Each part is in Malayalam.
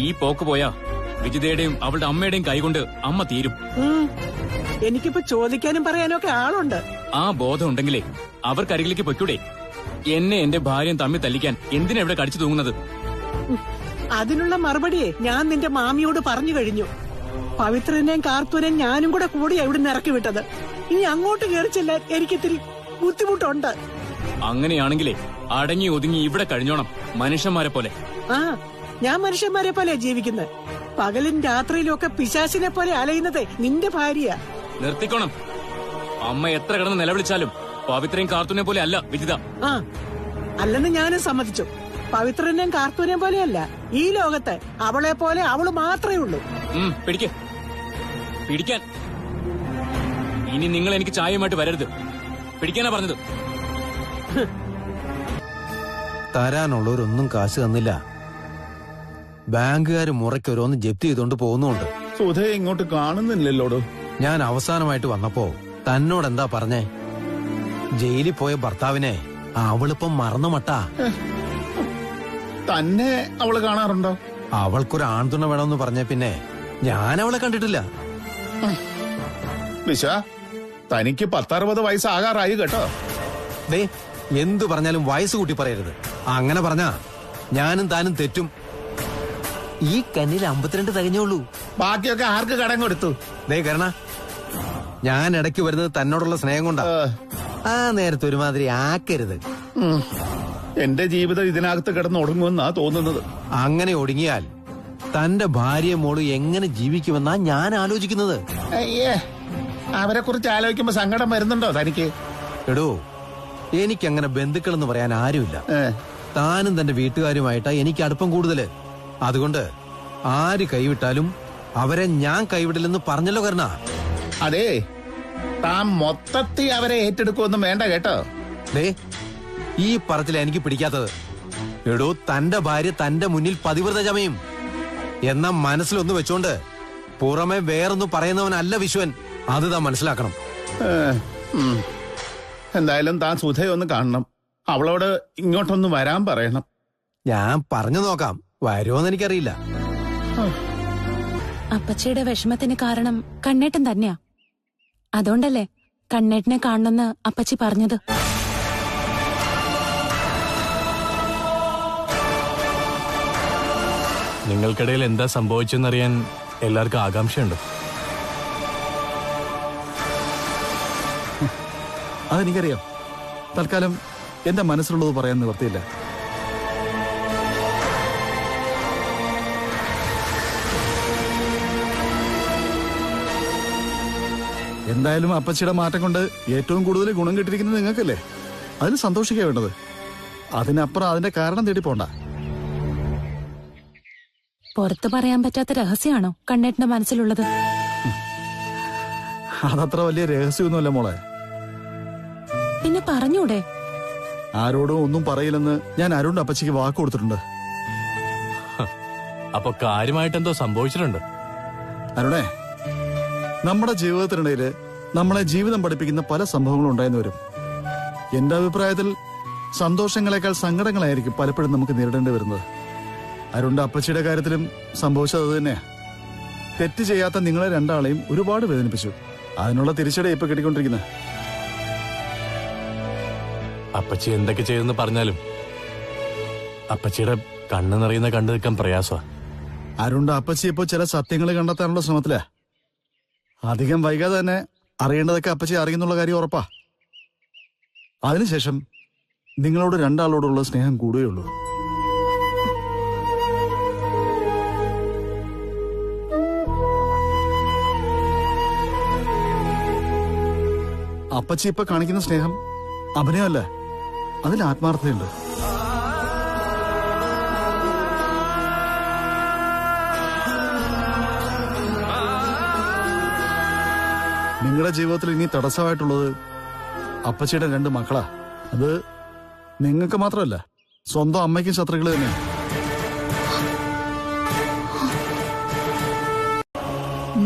ഈ പോക്ക് പോയാ വിജിതയുടെയും അവളുടെ അമ്മയുടെയും കൈകൊണ്ട് അമ്മ തീരും. എനിക്കിപ്പോ ചോദിക്കാനും പറയാനും ഒക്കെ ആളുണ്ട്. ആ ബോധം ഉണ്ടെങ്കിലേ അവർക്കരികിലേക്ക് പൊയ്ക്കൂടെ? എന്നെ എന്റെ ഭാര്യയും തമ്മിൽ തല്ലിക്കാൻ എന്തിനാ ഇവിടെ കടിച്ചു തൂങ്ങുന്നത്? അതിനുള്ള മറുപടിയെ ഞാൻ നിന്റെ മാമിയോട് പറഞ്ഞു കഴിഞ്ഞു. പവിത്രനെയും കാർത്തൂനെയും ഞാനും കൂടെ കൂടിയാ ഇവിടുന്ന് ഇറക്കി വിട്ടത്. ഇനി അങ്ങോട്ട് കയറി ചെല്ലാൻ എനിക്കിത്തിരി ബുദ്ധിമുട്ടുണ്ട്. അങ്ങനെയാണെങ്കിലേ അടങ്ങി ഒതുങ്ങി ഇവിടെ കഴിഞ്ഞോണം, മനുഷ്യന്മാരെ പോലെ. ആ, ഞാൻ മനുഷ്യന്മാരെ പോലെ ജീവിക്കുന്നത്. പകലും രാത്രിയിലും ഒക്കെ പിശാചിനെ പോലെ അലയുന്നത് നിന്റെ ഭാര്യ. നിർത്തിക്കോണം. അമ്മ എത്ര കിടന്ന് നിലവിളിച്ചാലും പവിത്രയും കാർത്തൂനെ പോലെ അല്ല വിജിത. ആ, അല്ലെന്ന് ഞാനും സമ്മതിച്ചു. പവിത്രനെയും കാർത്തൂനെയും പോലെയല്ല. ഈ ലോകത്ത് അവളെ പോലെ അവള് മാത്രമേ ഉള്ളൂ. പിടിക്കാൻ. ഇനി നിങ്ങൾ എനിക്ക് ചായയുമായിട്ട് വരരുത്. പിടിക്കാനാ പറഞ്ഞത്. തരാനുള്ളവരൊന്നും കാശ് തന്നില്ല. ബാങ്കുകാര് മുറയ്ക്ക് ഓരോന്ന് ജപ്തി ചെയ്തോണ്ട് പോകുന്നുണ്ട്. സുധയെ ഇങ്ങോട്ട് കാണുന്നില്ലല്ലോടോ. ഞാൻ അവസാനമായിട്ട് വന്നപ്പോ തന്നോട് എന്താ പറഞ്ഞേ? ജയിലിൽ പോയ ഭർത്താവിനെ അവളിപ്പം മറന്നു മട്ടാ. തന്നെ അവള് കാണാറുണ്ടോ? അവൾക്കൊരു ആൺതുണ വേണമെന്ന് പറഞ്ഞ പിന്നെ ഞാൻ അവളെ കണ്ടിട്ടില്ല. നിശ, തനിക്ക് 10-60 വയസ്സാകാറായി കേട്ടോ. ദേ, എന്തു പറഞ്ഞാലും വയസ്സ് കൂട്ടി പറയരുത്. അങ്ങനെ പറഞ്ഞാ ഞാനും താനും തെറ്റും. ഈ കന്നിൽ 52 തികഞ്ഞോളൂ. ബാക്കിയൊക്കെ ആർക്ക് കടം കൊടുത്തു? ദേ കരണ, ഞാൻ ഇടയ്ക്ക് വരുന്നത് തന്നോടുള്ള സ്നേഹം കൊണ്ടാ. ആ നേരത്തെ ഒരുമാതിരി ആക്കരുത്. എന്റെ ജീവിതം ഇതിനകത്ത് കിടന്ന് ഒടുങ്ങുമെന്നാ തോന്നുന്നത്. അങ്ങനെ ഒടുങ്ങിയാൽ തന്റെ ഭാര്യ മോള് എങ്ങനെ ജീവിക്കുമെന്നാ ഞാൻ ആലോചിക്കുന്നത്. അയ്യേ, അവരെ കുറിച്ച് ആലോചിക്കുമ്പോ സങ്കടം വരുന്നുണ്ടോ തനിക്ക്? എടോ, എനിക്കങ്ങനെ ബന്ധുക്കളെന്ന് പറയാൻ ആരുമില്ല. താനും തന്റെ വീട്ടുകാരുമായിട്ടാ എനിക്ക് അടുപ്പം കൂടുതല്. അതുകൊണ്ട് ആര് കൈവിട്ടാലും അവരെ ഞാൻ കൈവിടില്ലെന്ന് പറഞ്ഞല്ലോ കരുണ. അതെ, താൻ മൊത്തത്തിൽ അവരെ ഏറ്റെടുക്കുമെന്നും വേണ്ട കേട്ടോ. ദേ, ഈ പറച്ചില എനിക്ക് പിടിക്കാത്തത്. എടോ, തന്റെ ഭാര്യ തന്റെ മുന്നിൽ പതിവ്രത ചമയും എന്ന മനസ്സിലൊന്ന് വെച്ചോണ്ട് പുറമെ വേറൊന്നും പറയുന്നവനല്ല വിശ്വൻ. അത് താൻ മനസ്സിലാക്കണം. എന്തായാലും താൻ സുധയൊന്ന് കാണണം. അവളോട് ഇങ്ങോട്ടൊന്ന് വരാൻ പറയണം. ഞാൻ പറഞ്ഞു നോക്കാം. വരുമോന്ന് എനിക്കറിയില്ല. അപ്പച്ചിയുടെ വിഷമത്തിന് കാരണം കണ്ണേട്ടൻ തന്നെയാ. അതുകൊണ്ടല്ലേ കണ്ണേട്ടനെ കാണണമെന്ന് അപ്പച്ചി പറഞ്ഞത്. നിങ്ങൾക്കിടയിൽ എന്താ സംഭവിച്ചെന്നറിയാൻ എല്ലാവർക്കും ആകാംക്ഷയുണ്ട്. അതെനിക്കറിയാം. തൽക്കാലം എന്റെ മനസ്സിലുള്ളത് പറയാൻ നിവർത്തിയില്ല. എന്തായാലും അപ്പച്ചിയുടെ മാറ്റം കൊണ്ട് ഏറ്റവും കൂടുതൽ ഗുണം കിട്ടിയിരിക്കുന്നത് നിങ്ങൾക്കല്ലേ? അതിന് സന്തോഷിക്കുക വേണ്ടത്. അതിനപ്പുറം അതിന്റെ കാരണം തേടി പോണ്ട. പുറത്തു പറയാൻ പറ്റാത്ത രഹസ്യമാണോ കണ്ണേട്ടന്റെ മനസ്സിലുള്ളത്? അതത്ര വലിയ രഹസ്യമൊന്നുമല്ല മോളെ. പിന്നെ പറഞ്ഞൂടെ? ആരോടും ഒന്നും പറയില്ലെന്ന് ഞാൻ അരുൺ അപ്പച്ചിക്ക് വാക്ക് കൊടുത്തിട്ടുണ്ട്. അപ്പൊ കാര്യമായിട്ടെന്തോ സംഭവിച്ചിട്ടുണ്ട്. അരുണേ, നമ്മുടെ ജീവിതത്തിനിടയിൽ നമ്മളെ ജീവിതം പഠിപ്പിക്കുന്ന പല സംഭവങ്ങളും ഉണ്ടായെന്ന് വരും. എന്റെ അഭിപ്രായത്തിൽ സന്തോഷങ്ങളെക്കാൾ സങ്കടങ്ങളായിരിക്കും പലപ്പോഴും നമുക്ക് നേരിടേണ്ടി വരുന്നത്. അരുണിന്റെ അപ്പച്ചിയുടെ കാര്യത്തിലും സംഭവിച്ചത് അത് തന്നെയാ. തെറ്റ് ചെയ്യാത്ത നിങ്ങളെ രണ്ടാളെയും ഒരുപാട് വേദനിപ്പിച്ചു. അതിനുള്ള തിരിച്ചടി ഇപ്പൊ കിട്ടിക്കൊണ്ടിരിക്കുന്നത്. അപ്പച്ചി എന്തൊക്കെ ചെയ്തെന്ന് പറഞ്ഞാലും അപ്പച്ചിയുടെ കണ്ണ് നിറയുന്ന കണ്ടു നിൽക്കാൻ പ്രയാസമാ. അരുണിന്റെ അപ്പച്ചി ഇപ്പോ ചില സത്യങ്ങൾ കണ്ടെത്താനുള്ള ശ്രമത്തിലാ. അധികം വൈകാതെ തന്നെ അറിയേണ്ടതൊക്കെ അപ്പച്ചി അറിയുന്നുള്ള കാര്യം ഉറപ്പാ. അതിനുശേഷം നിങ്ങളോട് രണ്ടാളോടുള്ള സ്നേഹം കൂടുകയുള്ളൂ. അപ്പച്ചി ഇപ്പൊ കാണിക്കുന്ന സ്നേഹം അഭിനയമല്ല, അതിൽ ആത്മാർത്ഥതയുണ്ട്. നിങ്ങളുടെ ജീവിതത്തിൽ ഇനി തടസ്സമായിട്ടുള്ളത് അപ്പച്ചിയുടെ 2 മക്കളാ. അത് നിങ്ങൾക്ക് മാത്രമല്ല, സ്വന്തം അമ്മയ്ക്കും ശത്രുക്കൾ തന്നെയാണ്.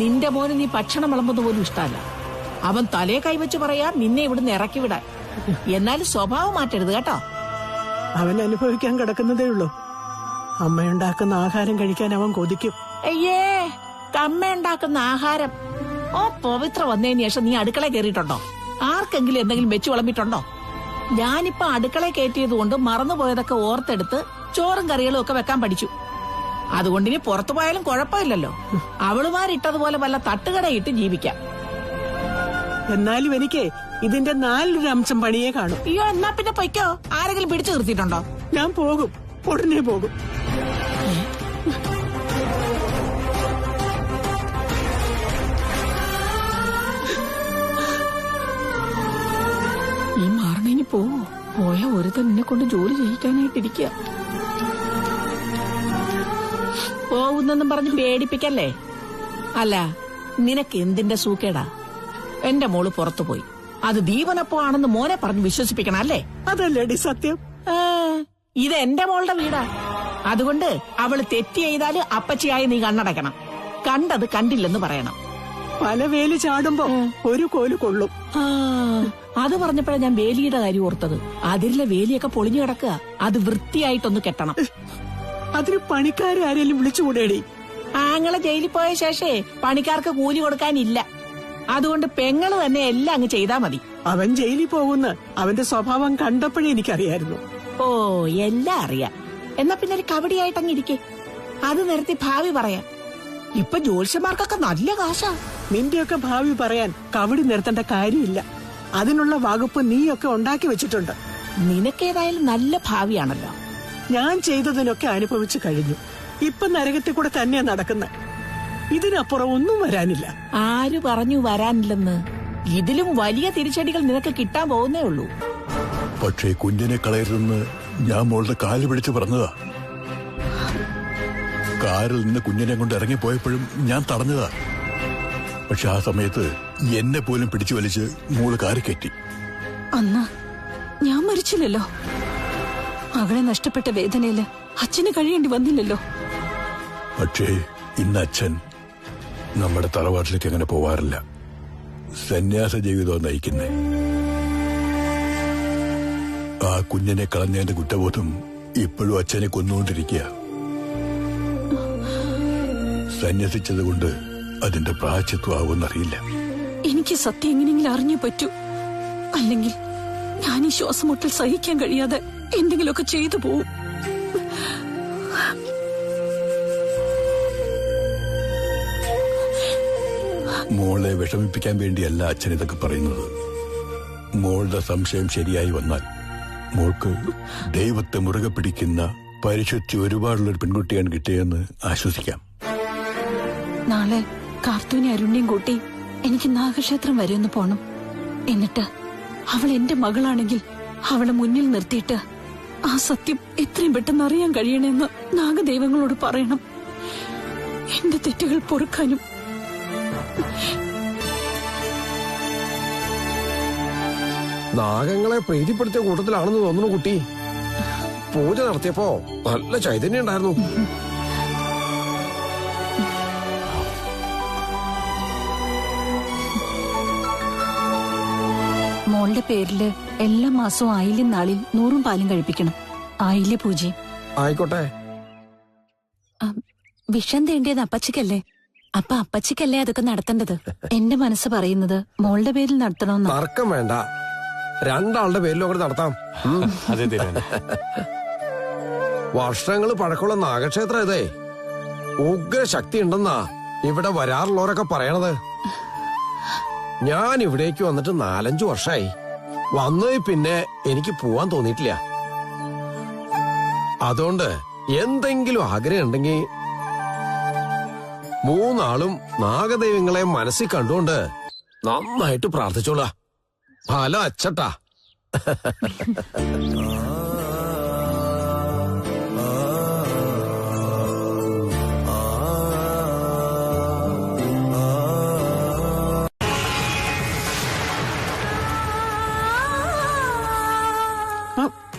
നിന്റെ മോന് നീ ഭക്ഷണം വിളമ്പുന്ന പോലും ഇഷ്ടമല്ല. അവൻ തലയെ കൈവച്ച് പറയാ നിന്നെ ഇവിടുന്ന് ഇറക്കി വിടാൻ. എന്നാലും സ്വഭാവം മാറ്റരുത് കേട്ടോ. അവൻ അനുഭവിക്കാൻ കിടക്കുന്നതേ ഉള്ളൂ. അമ്മയുണ്ടാക്കുന്ന ആഹാരം കഴിക്കാൻ അവൻ കൊതിക്കും. അയ്യേ, കമ്മ ഉണ്ടാക്കുന്ന ആഹാരം. ഓ പവിത്ര വന്നതിന് ശേഷം നീ അടുക്കള കയറിയിട്ടുണ്ടോ? ആർക്കെങ്കിലും എന്തെങ്കിലും വെച്ചു വിളമ്പിട്ടുണ്ടോ? ഞാനിപ്പോ അടുക്കള കയറ്റിയത് കൊണ്ട് മറന്നുപോയതൊക്കെ ഓർത്തെടുത്ത് ചോറും കറികളും ഒക്കെ വെക്കാൻ പഠിച്ചു. അതുകൊണ്ട് ഇനി പുറത്തു പോയാലും കുഴപ്പമില്ലല്ലോ. അവളുമാരിട്ടതുപോലെ വല്ല തട്ടുകടയിട്ട് ജീവിക്കാം. എന്നാലും എനിക്ക് ഇതിന്റെ 4 അംശം പണിയെ കാണും. അയ്യോ, എന്നാ പിന്നെ പൊയ്ക്കോ. ആരെങ്കിലും പിടിച്ചു നിർത്തിയിട്ടുണ്ടോ? ഞാൻ പോകും, ഉടനെ പോകും. ഈ മാറണേന് പോയ ഒരു തന്നെ കൊണ്ട് ജോലി ചെയ്യിക്കാനായിട്ടിരിക്കുക. പോകുന്നെന്നും പറഞ്ഞ് പേടിപ്പിക്കല്ലേ. അല്ല, നിനക്ക് എന്തിന്റെ സൂക്കേടാ? എന്റെ മോള് പുറത്തുപോയി, അത് ദീപനൊപ്പം ആണെന്ന് മോനെ പറഞ്ഞ് വിശ്വസിപ്പിക്കണം അല്ലേ? അതല്ലേടി സത്യം. ഇത് എന്റെ മോളുടെ വീടാ. അതുകൊണ്ട് അവള് തെറ്റ് ചെയ്താല് അപ്പച്ചിയായി നീ കണ്ണടക്കണം. കണ്ടത് കണ്ടില്ലെന്ന് പറയണം. പല വേലി ചാടുമ്പോ ഒരു കോല് കൊള്ളും. അത് പറഞ്ഞപ്പോഴാ ഞാൻ വേലിയുടെ കാര്യം ഓർത്തത്. അതിലെ വേലിയൊക്കെ പൊളിഞ്ഞു കിടക്കുക. അത് വൃത്തിയായിട്ടൊന്ന് കെട്ടണം. അതിന് പണിക്കാരും വിളിച്ചുകൂടേടി? ആങ്ങളെ ജയിലിൽ പോയ ശേഷേ പണിക്കാർക്ക് കൂലി കൊടുക്കാനില്ല. അതുകൊണ്ട് പെങ്ങള് തന്നെ എല്ലാം അങ്ങ് ചെയ്താ മതി. അവൻ ജയിലിൽ പോകുന്ന അവന്റെ സ്വഭാവം കണ്ടപ്പോഴേ എനിക്കറിയായിരുന്നു. ഓ, എല്ലാം അറിയാം. എന്നാ പിന്നെ ഒരു കബഡിയായിട്ടങ്ങ് ഇരിക്കേ. അത് നിരത്തി ഭാവി പറയാം. ഇപ്പൊ ജ്യോത്സ്യന്മാർക്കൊക്കെ നല്ല കാശാ. നിന്റെയൊക്കെ ഭാവി പറയാൻ കബഡി നിർത്തേണ്ട കാര്യമില്ല. അതിനുള്ള വകുപ്പ് നീയൊക്കെ ഉണ്ടാക്കി വെച്ചിട്ടുണ്ട്. നിനക്കേതായാലും നല്ല ഭാവിയാണല്ലോ. ഞാൻ ചെയ്തതിനൊക്കെ അനുഭവിച്ചു കഴിഞ്ഞു. ഇപ്പൊ നരകത്തിൽ കൂടെ തന്നെയാ നടക്കുന്നത്. ഇതിനപ്പുറം ഒന്നും വരാനില്ല. ആര് പറഞ്ഞു വരാനില്ലെന്ന്? ഇതിലും വലിയ തിരിച്ചടികൾ നിനക്ക് കിട്ടാൻ പോകുന്നേ ഉള്ളൂ. പക്ഷേ കുഞ്ഞിനെ കളയരുതെന്ന് ഞാൻ മോളുടെ കാല് പിടിച്ച് പറഞ്ഞതാ. കാറിൽ നിന്ന് കുഞ്ഞിനെ കൊണ്ട് ഇറങ്ങിപ്പോയപ്പോഴും ഞാൻ തടഞ്ഞതാ. പക്ഷെ ആ സമയത്ത് എന്നെ പോലും പിടിച്ചു വലിച്ച് മോള് കാറി കയറ്റി. അന്ന് ഞാൻ മരിച്ചില്ലല്ലോ. മകളെ നഷ്ടപ്പെട്ട വേദനയില് അച്ഛന് കഴിയേണ്ടി വന്നില്ലല്ലോ. പക്ഷേ ഇന്ന് അച്ഛൻ നമ്മുടെ തറവാട്ടിലേക്ക് അങ്ങനെ പോവാറില്ല. സന്യാസ ജീവിതം നയിക്കുന്നേ. ആ കുഞ്ഞിനെ കളഞ്ഞതിന്റെ കുറ്റബോധം ഇപ്പോഴും അച്ഛനെ കൊന്നുകൊണ്ടിരിക്കുക. സന്യസിച്ചത് കൊണ്ട് അതിന്റെ പ്രായച്ചിത്വമാവുമെന്നറിയില്ല. എനിക്ക് സത്യം എങ്ങനെയെങ്കിലും അറിഞ്ഞേ പറ്റൂ. അല്ലെങ്കിൽ ഞാൻ ഈ ശ്വാസമുട്ടൽ സഹിക്കാൻ കഴിയാതെ എന്തെങ്കിലുമൊക്കെ ചെയ്തു പോവും. മോളെ വിഷമിപ്പിക്കാൻ വേണ്ടിയല്ല അച്ഛൻ ഇതൊക്കെ പറയുന്നത്. മോളുടെ സംശയം ശരിയായി വന്നാൽ മോൾക്ക് ദൈവത്തെ മുറുകെ പിടിക്കുന്ന പരിശുദ്ധി ഒരുപാടുള്ളൊരു പെൺകുട്ടിയാണ് കിട്ടിയെന്ന് ആശ്വസിക്കാം. നാളെ കാർത്തൂനെ അരുണ്യം കൂട്ടി എനിക്ക് നാഗക്ഷേത്രം വരെ ഒന്ന് പോണം. എന്നിട്ട് അവൾ എന്റെ മകളാണെങ്കിൽ അവളെ മുന്നിൽ നിർത്തിയിട്ട് ആ സത്യം എത്രയും പെട്ടെന്ന് അറിയാൻ കഴിയണമെന്ന് നാഗദൈവങ്ങളോട് പറയണം. എന്റെ തെറ്റുകൾ പൊറുക്കാനും. നാഗങ്ങളെ പ്രീതിപ്പെടുത്തിയ കൂട്ടത്തിലാണെന്ന് തോന്നുന്നു കുട്ടി. പൂജ നടത്തിയപ്പോ നല്ല ചൈതന്യം ഉണ്ടായിരുന്നു. മോളുടെ പേരില് എല്ലാ മാസവും ആയില്യം നാളിൽ 100 പാലും കഴിപ്പിക്കണം. ആയില്യ പൂജയും. ആയിക്കോട്ടെ. വിഷം തേണ്ടിയത് അപ്പച്ചിക്കല്ലേ? അപ്പൊ അപ്പച്ചിക്കല്ലേ അതൊക്കെ നടത്തേണ്ടത്. എന്റെ മനസ്സ് പറയുന്നത് മോളുടെ പേരിൽ നടത്തണമെന്ന്. തർക്കം വേണ്ട, രണ്ടാളുടെ പേരിലും ഒക്കെ നടത്താം. അതെ തീരുമാനം. വർഷങ്ങൾ പഴക്കമുള്ള നാഗക്ഷേത്രം ഇതേ. ഉഗ്ര ശക്തി ഉണ്ടെന്നാ ഇവിടെ വരാറുള്ളവരൊക്കെ പറയണത്. ഞാൻ ഇവിടേക്ക് വന്നിട്ട് 4-5 വർഷമായി. വന്നത് പിന്നെ എനിക്ക് പോവാൻ തോന്നിയിട്ടില്ല. അതുകൊണ്ട് എന്തെങ്കിലും ആഗ്രഹം ഉണ്ടെങ്കിൽ 3 ആളും നാഗദൈവങ്ങളെ മനസ്സിൽ കണ്ടുകൊണ്ട് നന്നായിട്ട് പ്രാർത്ഥിച്ചോളാ. ഫലം അച്ചട്ടാ.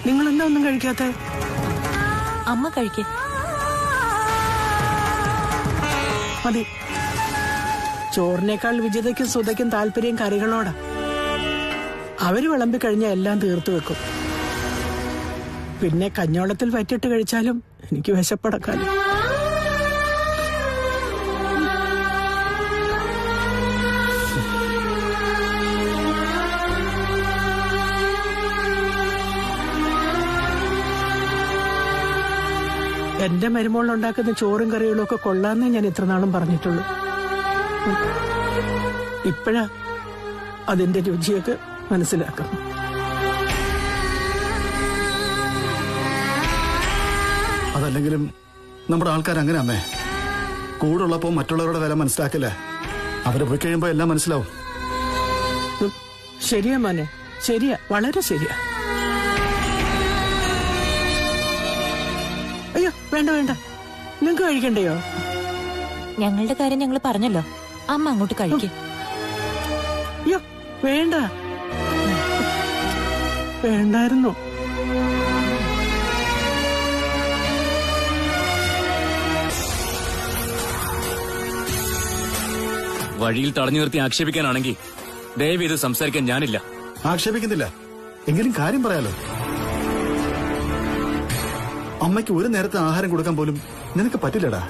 നിങ്ങൾ എന്താ ഒന്നും കഴിക്കാത്ത? അമ്മ കഴിക്കേ. മതി. ചോറിനേക്കാൾ വിജിതയ്ക്കും സുധയ്ക്കും താല്പര്യം കറികളോടാ. അവര് വിളമ്പി കഴിഞ്ഞാൽ എല്ലാം തീർത്തു വെക്കും. പിന്നെ കഞ്ഞോളത്തിൽ വറ്റിട്ട് കഴിച്ചാലും എനിക്ക് വിശപ്പടക്കാനും. എന്റെ മരുമോളുണ്ടാക്കുന്ന ചോറും കറികളും ഒക്കെ കൊള്ളാന്നേ ഞാൻ ഇത്ര നാളും പറഞ്ഞിട്ടുള്ളൂ. ഇപ്പോഴാ അതിന്റെ രുചിയൊക്കെ മനസ്സിലാക്കാം. അതല്ലെങ്കിലും നമ്മുടെ ആൾക്കാർ അങ്ങനെ അമ്മേ, കൂടുള്ളപ്പോ മറ്റുള്ളവരുടെ വില മനസ്സിലാക്കില്ല. അവരെ പോയി കഴിയുമ്പോ എല്ലാം മനസ്സിലാവും. ശരിയാ മോനെ, ശരിയാ, വളരെ ശരിയാ. അയ്യോ വേണ്ട വേണ്ട, നിങ്ങക്ക് കഴിക്കണ്ടയോ? ഞങ്ങളുടെ കാര്യം ഞങ്ങൾ പറഞ്ഞല്ലോ, അമ്മ അങ്ങോട്ട് കഴിക്കും. അയ്യോ വേണ്ട, വേണ്ടായിരുന്നു. വഴിയിൽ തടഞ്ഞു നിർത്തി ആക്ഷേപിക്കാനാണെങ്കിൽ ദയവ് ഇത് സംസാരിക്കാൻ ഞാനില്ല. ആക്ഷേപിക്കുന്നില്ല, എങ്കിലും കാര്യം പറയാലോ. അമ്മയ്ക്ക് ഒരു നേരത്തെ ആഹാരം കൊടുക്കാൻ പോലും നിനക്ക് പറ്റില്ലടാ.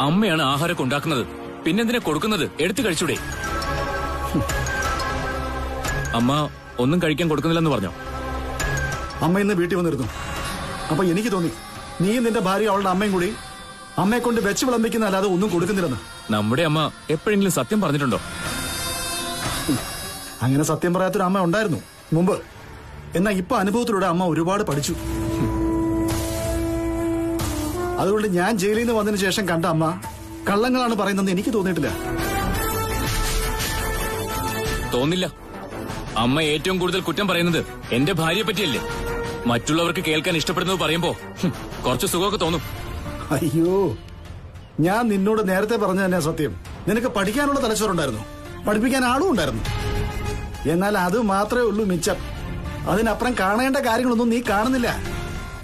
അമ്മയാണ് ആഹാരമൊക്കെ ഉണ്ടാക്കുന്നത്, പിന്നെന്തിനാ കൊടുക്കുന്നത്? എടുത്തു കഴിച്ചൂടെ? അമ്മ ഒന്നും കഴിക്കാൻ കൊടുക്കുന്നില്ലെന്ന് പറഞ്ഞോ? അമ്മ ഇന്ന് വീട്ടിൽ വന്നിരുന്നു. അപ്പൊ എനിക്ക് തോന്നി നീ നിന്റെ ഭാര്യ അവളുടെ അമ്മയും കൂടി അമ്മയെ കൊണ്ട് വെച്ച് വിളമ്പിക്കുന്ന അല്ലാതെ ഒന്നും കൊടുക്കുന്നില്ലെന്ന്. നമ്മുടെ അമ്മ എപ്പോഴെങ്കിലും സത്യം പറഞ്ഞിട്ടുണ്ടോ? അങ്ങനെ സത്യം പറയാത്തൊരു അമ്മ ഉണ്ടായിരുന്നു മുമ്പ്. എന്നാ ഇപ്പൊ അനുഭവത്തിലൂടെ അമ്മ ഒരുപാട് പഠിച്ചു. അതുകൊണ്ട് ഞാൻ ജയിലിൽ നിന്ന് വന്നതിന് ശേഷം കണ്ട അമ്മ കള്ളങ്ങളാണ് പറയുന്നതെന്ന് എനിക്ക് തോന്നിയിട്ടില്ല. തോന്നില്ല. അമ്മ ഏറ്റവും കൂടുതൽ കുറ്റം പറയുന്നത് എന്റെ ഭാര്യയെ പറ്റിയല്ലേ? മറ്റുള്ളവർക്ക് കേൾക്കാൻ ഇഷ്ടപ്പെടുന്നത് പറയുമ്പോ കുറച്ച് സുഖമൊക്കെ തോന്നും. അയ്യോ, ഞാൻ നിന്നോട് നേരത്തെ പറഞ്ഞ തന്നെ സത്യം. നിനക്ക് പഠിക്കാനുള്ള തലച്ചോറുണ്ടായിരുന്നു, പഠിപ്പിക്കാൻ ആളും ഉണ്ടായിരുന്നു. എന്നാൽ അത് മാത്രമേ ഉള്ളൂ മിച്ചം. അതിനപ്പുറം കാണേണ്ട കാര്യങ്ങളൊന്നും നീ കാണുന്നില്ല.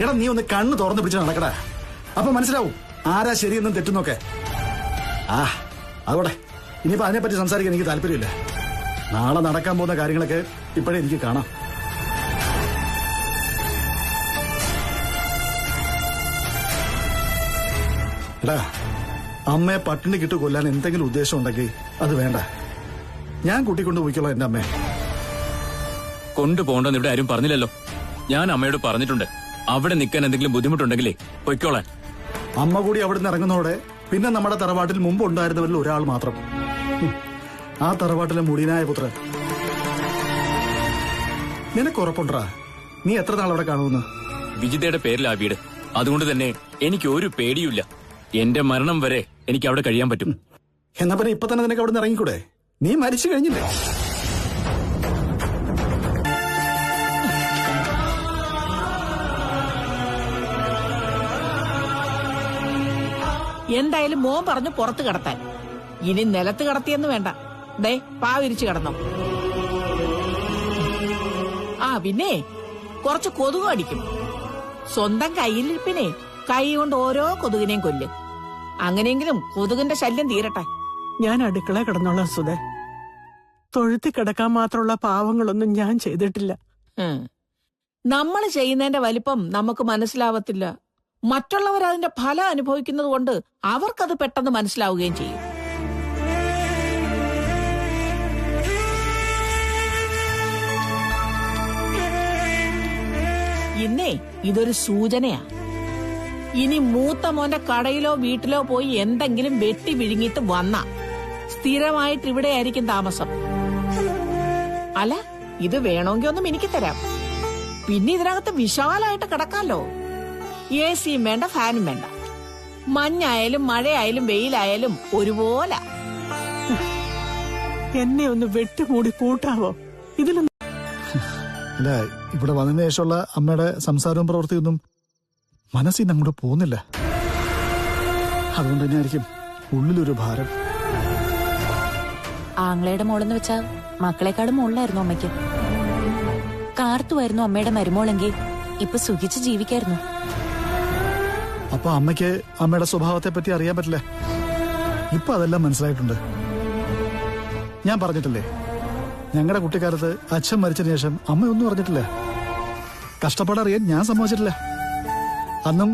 എടാ, നീ ഒന്ന് കണ്ണ് തുറന്നു പിടിച്ച് നടക്കടാ. അപ്പൊ മനസ്സിലാവും ആരാ ശരിയെന്നും തെറ്റുന്നൊക്കെ. അതോടെ ഇനിയിപ്പോ അതിനെപ്പറ്റി സംസാരിക്കാൻ എനിക്ക് താല്പര്യമില്ല. നാളെ നടക്കാൻ പോകുന്ന കാര്യങ്ങളൊക്കെ ഇപ്പോഴേ എനിക്ക് കാണാം. എടാ, അമ്മയെ പട്ടിണി കിട്ടു കൊല്ലാൻ എന്തെങ്കിലും ഉദ്ദേശം ഉണ്ടെങ്കിൽ അത് വേണ്ട. ഞാൻ കൂട്ടിക്കൊണ്ടു പോയിക്കോളാം എന്റെ അമ്മയെ. കൊണ്ടുപോകണ്ടെന്ന് ഇവിടെ ആരും പറഞ്ഞില്ലല്ലോ. ഞാൻ അമ്മയോട് പറഞ്ഞിട്ടുണ്ട്, അവിടെ നിൽക്കാൻ എന്തെങ്കിലും ബുദ്ധിമുട്ടുണ്ടെങ്കിലേ പൊയ്ക്കോളാൻ. അമ്മ കൂടി അവിടെ നിന്ന് ഇറങ്ങുന്നതോടെ പിന്നെ നമ്മുടെ തറവാട്ടിൽ മുമ്പ് ഉണ്ടായിരുന്നവരിൽ ഒരാൾ മാത്രം, ആ തറവാട്ടിലെ മുടിയനായ പുത്രൻ. നിനക്ക് ഉറപ്പുണ്ടാ നീ എത്ര നാൾ അവിടെ കാണുമെന്ന്? വിജിതയുടെ പേരിലാ വീട്. അതുകൊണ്ട് തന്നെ എനിക്ക് ഒരു പേടിയുമില്ല. എന്റെ മരണം വരെ എനിക്ക് അവിടെ കഴിയാൻ പറ്റും. എന്നാ പിന്നെ ഇപ്പൊ തന്നെ നിനക്ക് അവിടെ നിന്ന് ഇറങ്ങിക്കൂടെ? നീ മരിച്ചു കഴിഞ്ഞില്ലേ? എന്തായാലും മോൻ പറഞ്ഞു പുറത്ത് കിടത്താൻ. ഇനി നിലത്ത് കിടത്തിയെന്ന് വേണ്ട. ദേ പാവിരിച്ചു കിടന്നോ. പിന്നെ കുറച്ച് കൊതുക് അടിക്കും. സ്വന്തം കയ്യിലിരിപ്പിനെ കൈ കൊണ്ട് ഓരോ കൊതുകിനെയും കൊല്ലും. അങ്ങനെയെങ്കിലും കൊതുകിന്റെ ശല്യം തീരട്ടെ. ഞാൻ അടുക്കള കിടന്നോളാം സുധേ. തൊഴുത്തി കിടക്കാൻ മാത്രമുള്ള പാവങ്ങളൊന്നും ഞാൻ ചെയ്തിട്ടില്ല. നമ്മൾ ചെയ്യുന്നതിന്റെ വലിപ്പം നമുക്ക് മനസ്സിലാവത്തില്ല. മറ്റുള്ളവർ അതിന്റെ ഫലം അനുഭവിക്കുന്നത് കൊണ്ട് അവർക്കത് പെട്ടെന്ന് മനസ്സിലാവുകയും ചെയ്യും. ഇന്നേ ഇതൊരു സൂചനയാ. ഇനി മൂത്ത മോന്റെ കടയിലോ വീട്ടിലോ പോയി എന്തെങ്കിലും വെട്ടി വിഴുങ്ങിയിട്ട് വന്ന സ്ഥിരമായിട്ട് ഇവിടെ ആയിരിക്കും താമസം. അല്ല, ഇത് വേണമെങ്കിൽ ഒന്നും എനിക്ക് തരാം. പിന്നെ ഇതിനകത്ത് വിശാലായിട്ട് കിടക്കാമല്ലോ. AC-യും വേണ്ട, ഫാനും വേണ്ട. മഞ്ഞായാലും മഴയായാലും വെയിലായാലും ഒരുപോലെ. എന്നെ ഒന്ന് വെട്ടിമൂടി കൂട്ടാവോ? ഇതിലൊന്നും അല്ല, ഇവിടെ വന്നതിന് ശേഷമുള്ള അമ്മയുടെ സംസാരവും പ്രവൃത്തിയൊന്നും മനസ്സിൽ നിന്ന് അങ്ങോട്ട് പോകുന്നില്ല. അതുകൊണ്ട് തന്നെ ആയിരിക്കും ഉള്ളിലൊരു ഭാരം. ആങ്ങളയുടെ മോളെന്ന് വെച്ചാ മക്കളെക്കാളും മോളിലായിരുന്നു അമ്മയ്ക്ക്. കാർത്തുമായിരുന്നു അമ്മയുടെ മരുമോളെങ്കിൽ ഇപ്പൊ സുഖിച്ച് ജീവിക്കായിരുന്നു. അപ്പൊ അമ്മയ്ക്ക് അമ്മയുടെ സ്വഭാവത്തെ പറ്റി അറിയാൻ പറ്റില്ല. ഇപ്പൊ അതെല്ലാം മനസ്സിലായിട്ടുണ്ട്. ഞാൻ പറഞ്ഞിട്ടില്ലേ, ഞങ്ങളുടെ കുട്ടിക്കാലത്ത് അച്ഛൻ മരിച്ചതിന് ശേഷം അമ്മയൊന്നും പറഞ്ഞിട്ടില്ല. കഷ്ടപ്പാടറിയാൻ ഞാൻ സമ്മതിച്ചിട്ടില്ല. അന്നും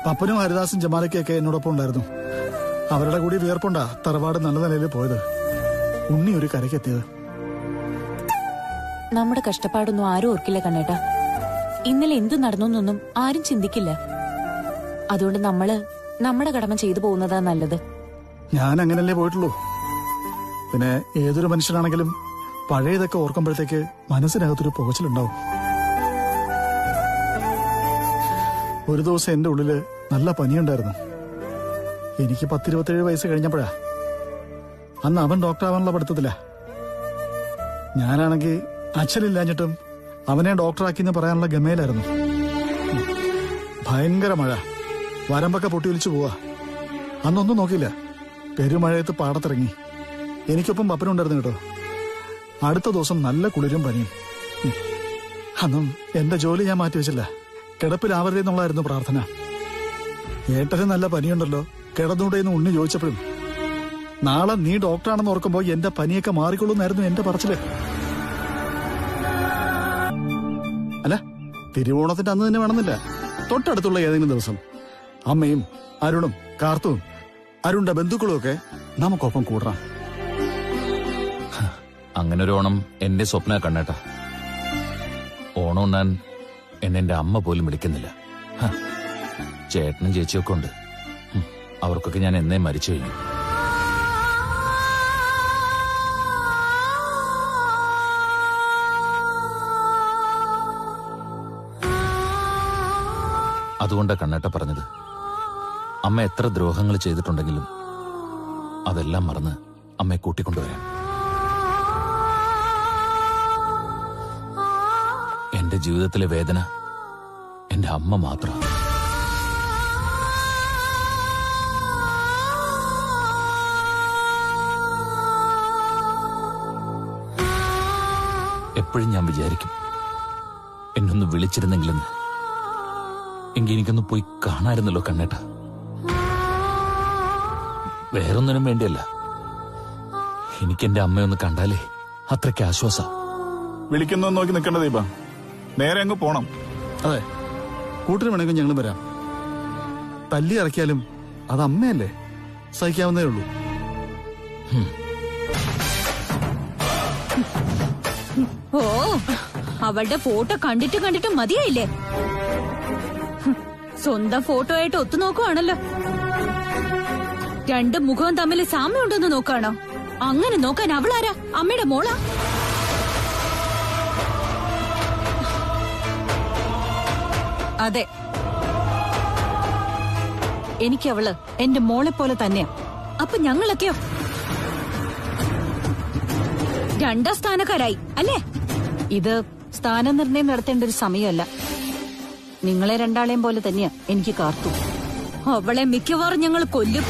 പപ്പനും ഹരിദാസും ജമാലയ്ക്കൊക്കെ എന്നോടൊപ്പം ഉണ്ടായിരുന്നു. അവരുടെ കൂടി വിയർപ്പുണ്ടാ തറവാട് നല്ല നിലയിൽ പോയത്. ഉണ്ണി ഒരു കരയ്ക്കെത്തിയത്. നമ്മുടെ കഷ്ടപ്പാടൊന്നും ആരും ഓർക്കില്ല കണ്ണേട്ടാ. ഇന്നലെ എന്ത് നടന്നൊന്നും ആരും ചിന്തിക്കില്ല. അതുകൊണ്ട് നമ്മുടെ കടമ ചെയ്തു പോകുന്നതാ നല്ലത്. ഞാൻ അങ്ങനല്ലേ പോയിട്ടുള്ളൂ. പിന്നെ ഏതൊരു മനുഷ്യനാണെങ്കിലും പഴയതൊക്കെ ഓർക്കുമ്പോഴത്തേക്ക് മനസ്സിനകത്തൊരു പുകച്ചിലുണ്ടാവും. ഒരു ദിവസം എന്റെ ഉള്ളില് നല്ല പനിയുണ്ടായിരുന്നു. എനിക്ക് 10-27 വയസ്സ് കഴിഞ്ഞപ്പോഴാ. അന്ന് അവൻ ഡോക്ടറാവാനുള്ള പഠിത്തത്തില്ല. ഞാനാണെങ്കിൽ അച്ഛനില്ലാഞ്ഞിട്ടും അവനെ ഡോക്ടറാക്കിന്ന് പറയാനുള്ള ഗമയിലായിരുന്നു. ഭയങ്കര മഴ, വരമ്പൊക്കെ പൊട്ടിയൊലിച്ചു പോവാ. അന്നൊന്നും നോക്കിയില്ല, പെരുമഴയത്ത് പാടത്തിറങ്ങി. എനിക്കൊപ്പം പപ്പനുണ്ടായിരുന്നു കേട്ടോ. അടുത്ത ദിവസം നല്ല കുളിരും പനിയും. അന്നും എന്റെ ജോലി ഞാൻ മാറ്റിവെച്ചില്ല. കിടപ്പിലാവരുതെന്നുള്ളായിരുന്നു പ്രാർത്ഥന. ഏട്ടന് നല്ല പനിയുണ്ടല്ലോ, കിടന്നൂടെയെന്ന് ഉണ്ണി ചോദിച്ചപ്പോഴും നാളെ നീ ഡോക്ടറാണെന്ന് ഓർക്കുമ്പോ എന്റെ പനിയൊക്കെ മാറിക്കൊള്ളുന്നായിരുന്നു എന്റെ പറച്ചില്. അല്ല, തിരുവോണത്തിന്റെ അന്ന് തന്നെ വേണമെന്നില്ല, തൊട്ടടുത്തുള്ള ഏതെങ്കിലും ദിവസം അമ്മയും അരുണും കാർത്തുവും അരുണിന്റെ ബന്ധുക്കളും ഒക്കെ നമുക്കൊപ്പം കൂടണം. അങ്ങനെ ഒരു ഓണം എന്റെ സ്വപ്ന കണ്ണേട്ടാ. ഓണം ഉണ്ണാൻ എന്നെ അമ്മ പോലും വിളിക്കുന്നില്ല. ചേട്ടനും ചേച്ചിയൊക്കെ ഉണ്ട്. അവർക്കൊക്കെ ഞാൻ എന്നേ മരിച്ചു കഴിഞ്ഞു. അതുകൊണ്ടാ കണ്ണേട്ട പറഞ്ഞത്, അമ്മ എത്ര ദ്രോഹങ്ങൾ ചെയ്തിട്ടുണ്ടെങ്കിലും അതെല്ലാം മറന്ന് അമ്മയെ കൂട്ടിക്കൊണ്ടുവരാൻ. എന്റെ ജീവിതത്തിലെ വേദന എന്റെ അമ്മ മാത്രം. എപ്പോഴും ഞാൻ വിചാരിക്കും, എന്നൊന്ന് വിളിച്ചിരുന്നെങ്കിലെന്ന്. എങ്കിൽ എനിക്കൊന്ന് പോയി കാണാമായിരുന്നല്ലോ കണ്ണേട്ട. വേറൊന്നിനും വേണ്ടിയല്ല, എനിക്കെന്റെ അമ്മയൊന്ന് കണ്ടാലേ അത്രയ്ക്ക് ആശ്വാസം. വിളിക്കുന്നു നോക്കി നിൽക്കേണ്ട ദീപ, നേരെ അങ്ങ് പോണം. അതെ, കൂട്ടിന് വേണമെങ്കിൽ ഞങ്ങൾ വരാം. തല്ലി ഇറക്കിയാലും അത് അമ്മയല്ലേ, സഹിക്കാവുന്നേ ഉള്ളൂ. ഓ, അവളുടെ ഫോട്ടോ കണ്ടിട്ട് മതിയായില്ലേ? സ്വന്തം ഫോട്ടോ ആയിട്ട് ഒത്തുനോക്കുവാണല്ലോ. രണ്ട് മുഖവും തമ്മിൽ സാമ്യമുണ്ടെന്ന് നോക്കാണോ? അങ്ങനെ നോക്കാൻ അവളാരാ? അമ്മയുടെ മോളാ? അതെ, എനിക്കവള് എന്റെ മോളെ പോലെ തന്നെയാ. അപ്പൊ ഞങ്ങളൊക്കെയോ 2ാം സ്ഥാനക്കാരായി അല്ലേ? ഇത് സ്ഥാനനിർണയം നടത്തേണ്ട ഒരു സമയമല്ല. നിങ്ങളെ രണ്ടാളെയും പോലെ തന്നെയാ എനിക്ക് കാർത്തു. അവളെ മിക്കവാറും ഞങ്ങൾ കൊല്ലും.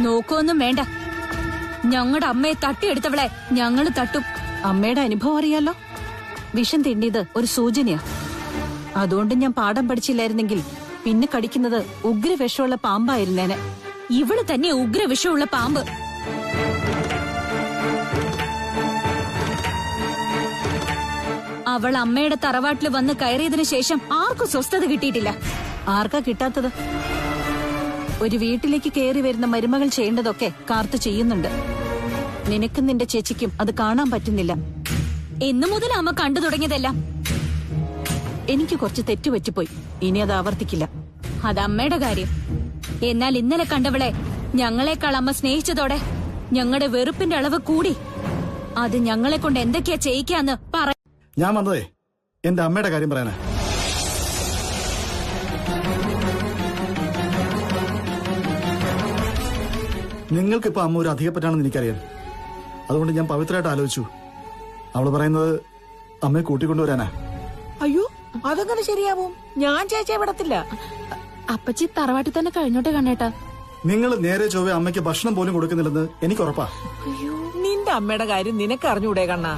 നോക്കൊന്നും വേണ്ട, ഞങ്ങളുടെ അമ്മയെ തട്ടിയെടുത്തവളെ ഞങ്ങൾ തട്ടും. അമ്മയുടെ അനുഭവം അറിയാലോ. വിഷം തിണ്ടിയത് ഒരു സൂചനയാ. അതുകൊണ്ട് ഞാൻ പാഠം പഠിച്ചില്ലായിരുന്നെങ്കിൽ പിന്നെ കടിക്കുന്നത് ഉഗ്രവിഷമുള്ള പാമ്പായിരുന്നേനെ. ഇവള് തന്നെ ഉഗ്രവിഷമുള്ള പാമ്പ്. അവൾ അമ്മയുടെ തറവാട്ടിൽ വന്ന് കയറിയതിനു ശേഷം ആർക്കും സ്വസ്ഥത കിട്ടിയിട്ടില്ല. ആർക്കാ കിട്ടാത്തത്? ഒരു വീട്ടിലേക്ക് കയറി വരുന്ന മരുമകൾ ചെയ്യേണ്ടതൊക്കെ കാർത്തു ചെയ്യുന്നുണ്ട്. നിനക്കും നിന്റെ ചേച്ചിക്കും അത് കാണാൻ പറ്റുന്നില്ല. എന്നു മുതൽ അമ്മ കണ്ടു തുടങ്ങിയതെല്ലാം. എനിക്ക് കുറച്ച് തെറ്റുപറ്റിപ്പോയി, ഇനി അത് ആവർത്തിക്കില്ല. അത് അമ്മയുടെ കാര്യം. എന്നാൽ ഇന്നലെ കണ്ടവളെ ഞങ്ങളെക്കാൾ അമ്മ സ്നേഹിച്ചതോടെ ഞങ്ങളുടെ വെറുപ്പിന്റെ അളവ് കൂടി. അത് ഞങ്ങളെ കൊണ്ട് എന്തൊക്കെയാ ചെയ്യിക്കാന്ന് പറ. ഞാൻ വന്നതേ എന്റെ അമ്മയുടെ കാര്യം പറയാനാ. നിങ്ങൾക്കിപ്പോ അമ്മ ഒരു അധികപ്പറ്റാണെന്ന് എനിക്കറിയാം. അതുകൊണ്ട് ഞാൻ പവിത്രമായിട്ട് ആലോചിച്ചു. അവള് പറയുന്നത് അമ്മയെ കൂട്ടിക്കൊണ്ടുവരാനാ. അയ്യോ, അതങ്ങനെ ശരിയാവും? ഞാൻ ചേച്ചിയെ വിടത്തില്ല. അപ്പച്ചി തറവാട്ടിൽ തന്നെ കഴിഞ്ഞോട്ടെ കണ്ണേട്ടാ. നിങ്ങൾ നേരെ ചൊവ്വേ അമ്മയ്ക്ക് ഭക്ഷണം പോലും കൊടുക്കുന്നില്ലെന്ന് എനിക്ക് ഉറപ്പാ. അയ്യോ, നിന്റെ അമ്മയുടെ കാര്യം നിനക്ക് അറിഞ്ഞൂടെ കണ്ണാ?